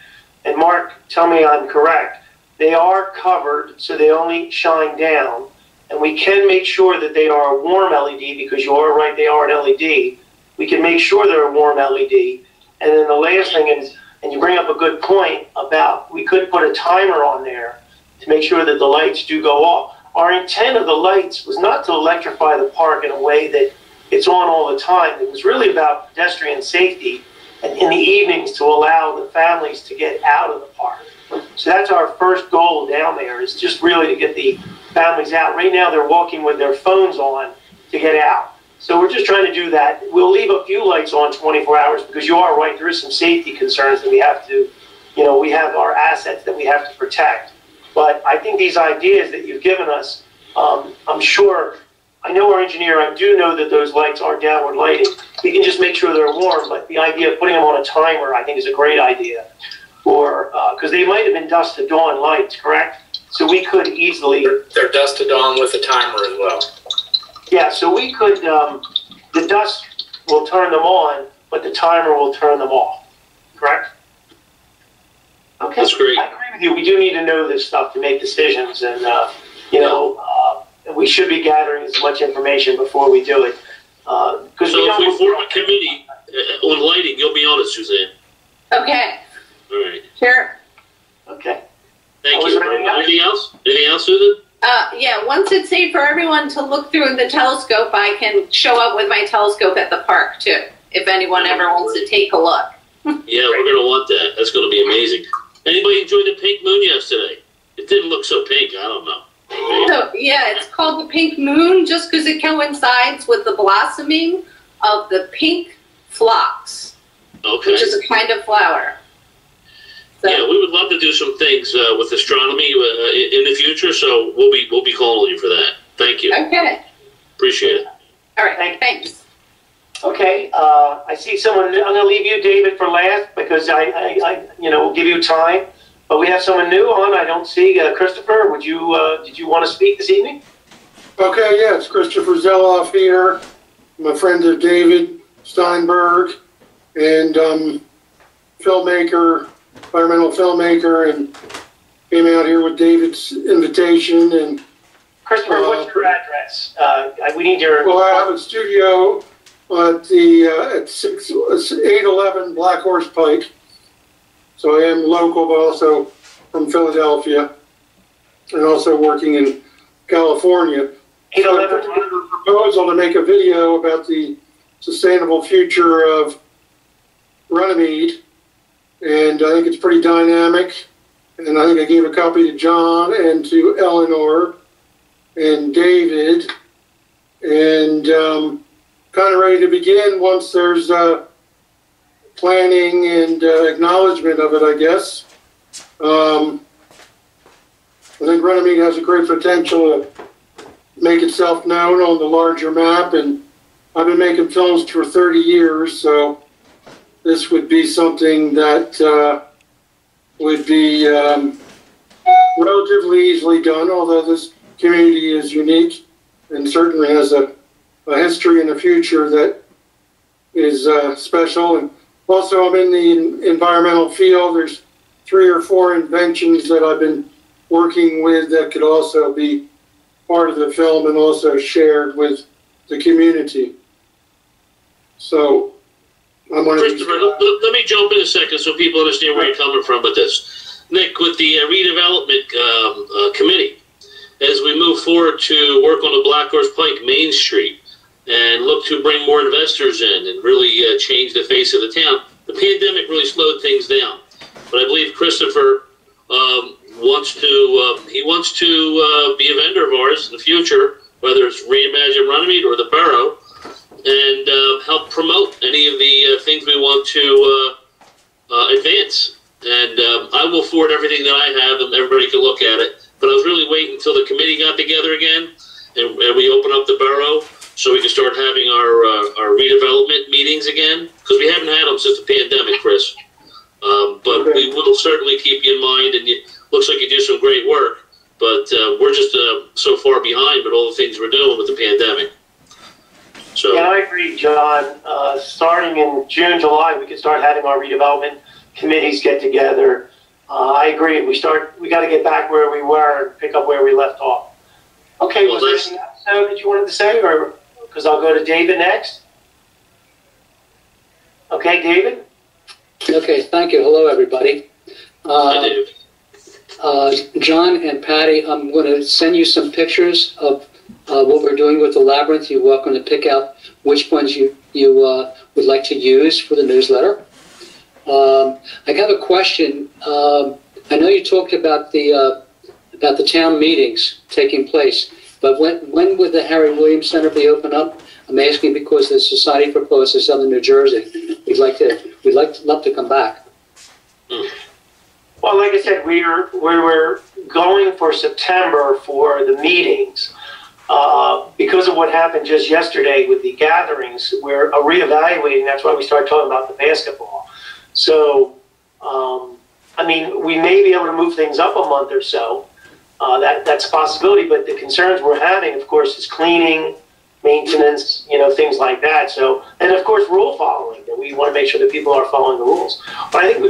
and Mark, tell me I'm correct, they are covered, so they only shine down. And we can make sure that they are a warm LED, because you are right, they are an LED. We can make sure they're a warm LED. And then the last thing is, and you bring up a good point about, we could put a timer on there to make sure that the lights do go off. Our intent of the lights was not to electrify the park in a way that it's on all the time. It was really about pedestrian safety, and in the evenings to allow the families to get out of the park. So that's our first goal down there, is just really to get the families out. Right now they're walking with their phones on to get out. So we're just trying to do that. We'll leave a few lights on 24 hours because you are right, there is some safety concerns that we have to, we have our assets that we have to protect. But I think these ideas that you've given us, I'm sure, I know our engineer, I do know that those lights are downward lighting. We can just make sure they're warm, but the idea of putting them on a timer, I think, is a great idea. Or, because they might have been dusk to dawn lights, correct? So we could easily... They're dusk to dawn with a timer as well. Yeah, so we could, the dusk will turn them on, but the timer will turn them off, correct? Okay, that's great. I agree with you. We do need to know this stuff to make decisions, and, we should be gathering as much information before we do it. So if we form a committee on lighting, you'll be on it, Suzanne. Okay. All right. Sure. Okay. Thank you. Anything else? Anything else, Susan? Yeah, once it's safe for everyone to look through the telescope, I can show up with my telescope at the park, too, if anyone ever wants to take a look. Yeah, we're going to want that. That's going to be amazing. Anybody enjoy the pink moon yesterday? It didn't look so pink. I don't know. So, yeah, it's called the pink moon just because it coincides with the blossoming of the pink phlox, Okay. which is a kind of flower. So, Yeah, we would love to do some things with astronomy in the future, so we'll be calling you for that. Thank you. Okay. Appreciate it. All right. Thanks. Okay, I see someone. I'm going to leave you, David, for last because I will give you time. But we have someone new on. I don't see Christopher. Did you want to speak this evening? Okay, yeah, it's Christopher Zeloff here. I'm a friend of David Steinberg and filmmaker, environmental filmmaker, and came out here with David's invitation. And Christopher, what's your address? We need your. Well, I have a studio at the at 811 Black Horse Pike. So I am local, but also from Philadelphia, and also working in California. So I put together a proposal to make a video about the sustainable future of Runnemede, and I think it's pretty dynamic. And I think I gave a copy to John and to Eleanor and David, and kind of ready to begin once there's planning and acknowledgement of it, I guess. I think Runnemede has a great potential to make itself known on the larger map, and I've been making films for 30 years, so this would be something that would be relatively easily done, although this community is unique and certainly has a history and a future that is special. And also, I'm in the environmental field. There's 3 or 4 inventions that I've been working with that could also be part of the film and also shared with the community. So, I'm one of these Christopher, let me jump in a second so people understand where you're coming from with this. Nick, with the redevelopment committee, as we move forward to work on the Black Horse Pike Main Street and look to bring more investors in and really change the face of the town, the pandemic really slowed things down. But I believe Christopher wants to be a vendor of ours in the future, whether it's Reimagine Runnemede or the Borough, and help promote any of the things we want to advance. And I will forward everything that I have, and everybody can look at it. But I was really waiting until the committee got together again, and we open up the Borough so we can start having our redevelopment meetings again, because we haven't had them since the pandemic, Chris. But we will certainly keep you in mind, and it looks like you do some great work. But we're just so far behind with all the things we're doing with the pandemic. So. Yeah, I agree, John. Starting in June, July, we could start having our redevelopment committees get together. I agree. We got to get back where we were and pick up where we left off. Okay, was there anything else that you wanted to say, or because I'll go to David next? Okay, David. Okay, thank you. Hello, everybody. Hi, David. John and Patty, I'm going to send you some pictures of what we're doing with the labyrinth. You're welcome to pick out which ones you would like to use for the newsletter. I have a question. I know you talked about the town meetings taking place, but when would the Harry Williams Center be open up? I'm asking because the Society for Poets of Southern New Jersey. We'd love to come back. Well, like I said, we were going for September for the meetings. Because of what happened just yesterday with the gatherings, we're reevaluating. That's why we started talking about the basketball. So, I mean, we may be able to move things up a month or so. That's a possibility, but the concerns we're having, of course, is cleaning, maintenance, things like that. So, and of course, rule following. We want to make sure that people are following the rules. But I think,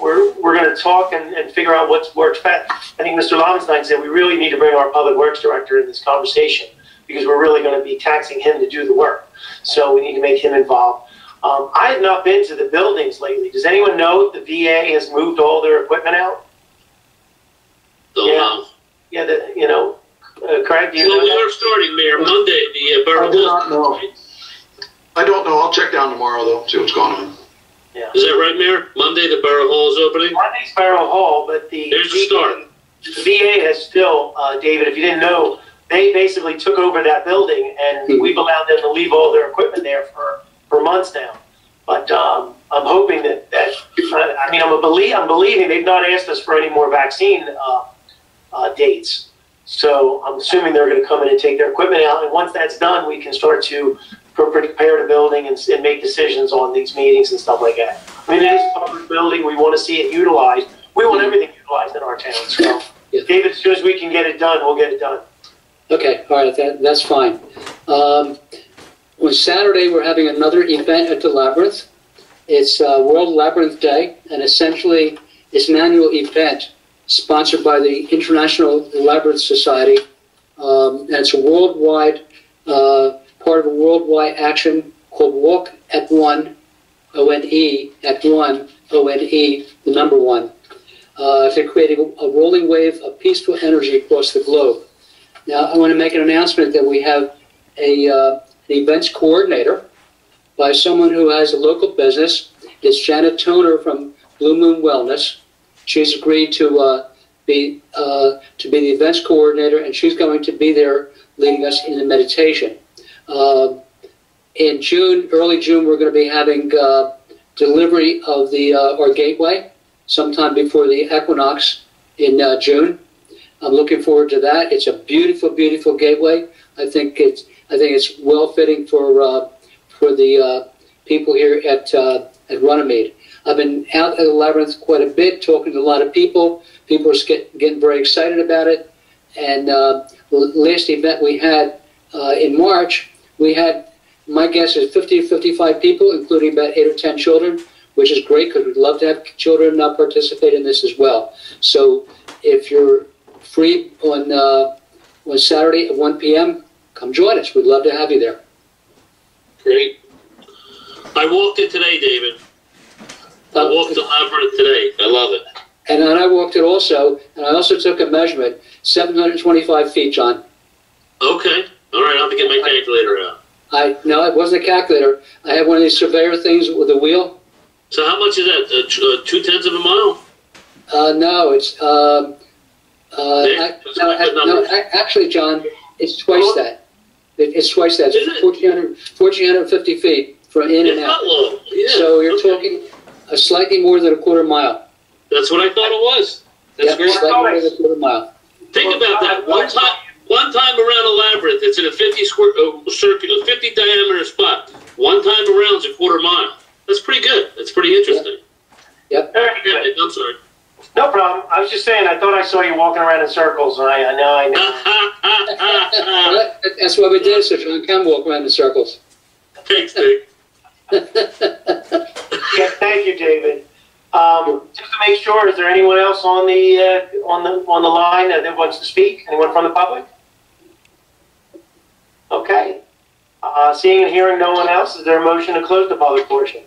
we're going to talk and figure out what works best. I think Mr. Lovenstein said we really need to bring our public works director in this conversation because we're really going to be taxing him to do the work. So we need to make him involved. I have not been to the buildings lately. Does anyone know if the VA has moved all their equipment out? Yeah, Craig, do you know? We are starting, Mayor, Monday, the Borough. I do not know. I don't know. I'll check down tomorrow, though, see what's going on. Yeah. Is that right, Mayor? Monday, the Borough Hall is opening? Monday's Borough Hall, but the VA has still, David, if you didn't know, they basically took over that building, and we've allowed them to leave all their equipment there for months now. But I'm hoping that I'm believing they've not asked us for any more vaccine dates. So I'm assuming they're going to come in and take their equipment out. And once that's done, we can start to prepare the building and make decisions on these meetings and stuff like that. I mean, it is a public building. We want to see it utilized. We want everything utilized in our town. So, David, as soon as we can get it done, we'll get it done. Okay, all right, that's fine. On Saturday, we're having another event at the Labyrinth. It's World Labyrinth Day, and essentially it's an annual event sponsored by the International Labyrinth Society. And it's a worldwide, part of a worldwide action called Walk at One, O-N-E, at One, O-N-E, the number one. They're creating a rolling wave of peaceful energy across the globe. Now, I want to make an announcement that we have an events coordinator by someone who has a local business. It's Janet Toner from Blue Moon Wellness. She's agreed to be the events coordinator, and she's going to be there leading us in the meditation. In June, early June, we're going to be having delivery of our gateway sometime before the equinox in June. I'm looking forward to that. It's a beautiful, beautiful gateway. I think it's well fitting for for the people here at Runnemede. I've been out at the Labyrinth quite a bit, talking to a lot of people. People are getting very excited about it. And last event we had in March, we had, my guess is 50 to 55 people, including about 8 or 10 children, which is great because we'd love to have children participate in this as well. So if you're free on Saturday at 1 p.m., come join us. We'd love to have you there. Great. I walked it today, David. I walked the Labyrinth today. I love it. And then I walked it also, and I also took a measurement, 725 feet, John. Okay. All right, I'll have to get my calculator out. No, it wasn't a calculator. I had one of these surveyor things with a wheel. So how much is that? 2/10 of a mile? No, it's actually, John, it's twice that. It's twice that. It's 1,450 feet from in and out. It's not long. Yeah. So you're talking slightly more than a quarter mile. That's what I thought it was. That's great. Slightly more than a quarter mile. Think about that. One time around a labyrinth, it's in a 50 square circular, 50 diameter spot. One time around is a quarter mile. That's pretty good. That's pretty interesting. Yep. Very good. I'm sorry. No problem. I was just saying, I thought I saw you walking around in circles, and I know. That's why we did it, so John can walk around in circles. Thanks, Dick. Yeah, thank you, David. Just to make sure, is there anyone else on the line that wants to speak? Anyone from the public? Okay. Seeing and hearing no one else, is there a motion to close the public portion?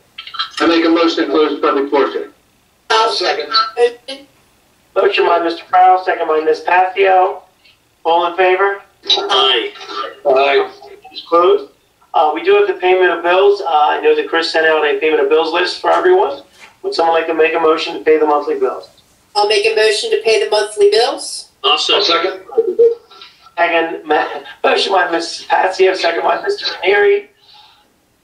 I make a motion to close the public portion. I'll second. Motion by Mr. Farrell, second by Ms. Pathio. All in favor? Aye. Aye. It's closed. We do have the payment of bills. I know that Chris sent out a payment of bills list for everyone. Would someone like to make a motion to pay the monthly bills? I'll make a motion to pay the monthly bills. I'll second. Second, motion by Ms. Patsio, second by Mr. Neary.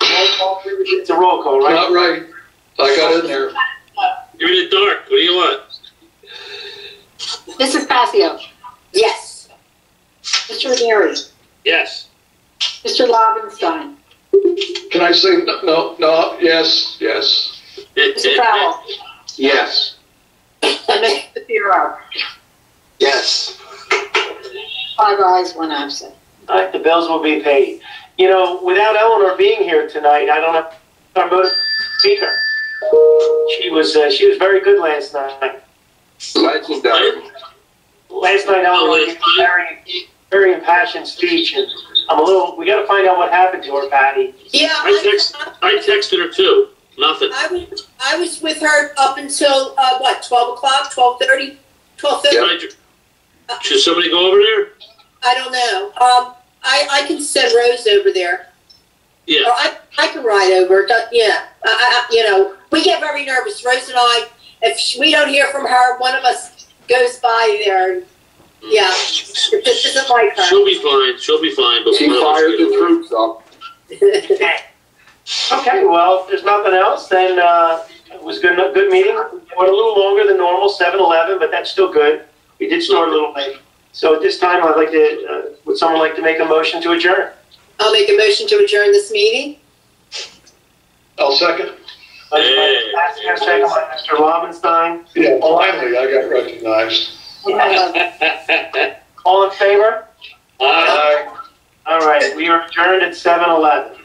It's a roll call, right? Not right. I got in there. You're in the dark. What do you want? Mrs. Passio, Yes. Mr. Neary, Yes. Mr. Lobenstein, Can I say no, yes? Mr. Farrell, Yes. and Mr. Bureau. Yes. 5 ayes, 1 absent. All right, the bills will be paid. You know, without Eleanor being here tonight, I don't have our motive speaker. She was very good last night. Legendary. Last night, Eleanor gave a very, very impassioned speech, and we got to find out what happened to her, Patty. Yeah. I texted her too. Nothing. I was with her up until 12 o'clock, 12:30, 12:30. Should somebody go over there? I don't know. I can send Rose over there. Yeah. Or I can ride over. Yeah. We get very nervous. Rose and I, if we don't hear from her, one of us goes by there. Yeah. It just isn't like her. She'll be fine. But She fired the troops up. Okay, well, if there's nothing else, then it was good meeting. It went a little longer than normal, 7:11, but that's still good. We did start a little late. So at this time, I'd like to, would someone like to make a motion to adjourn? I'll make a motion to adjourn this meeting. I'll second. Second by Mr. Lobenstein. Yeah, finally, I got recognized. All in favor? Aye. All right, we are adjourned at 7:11.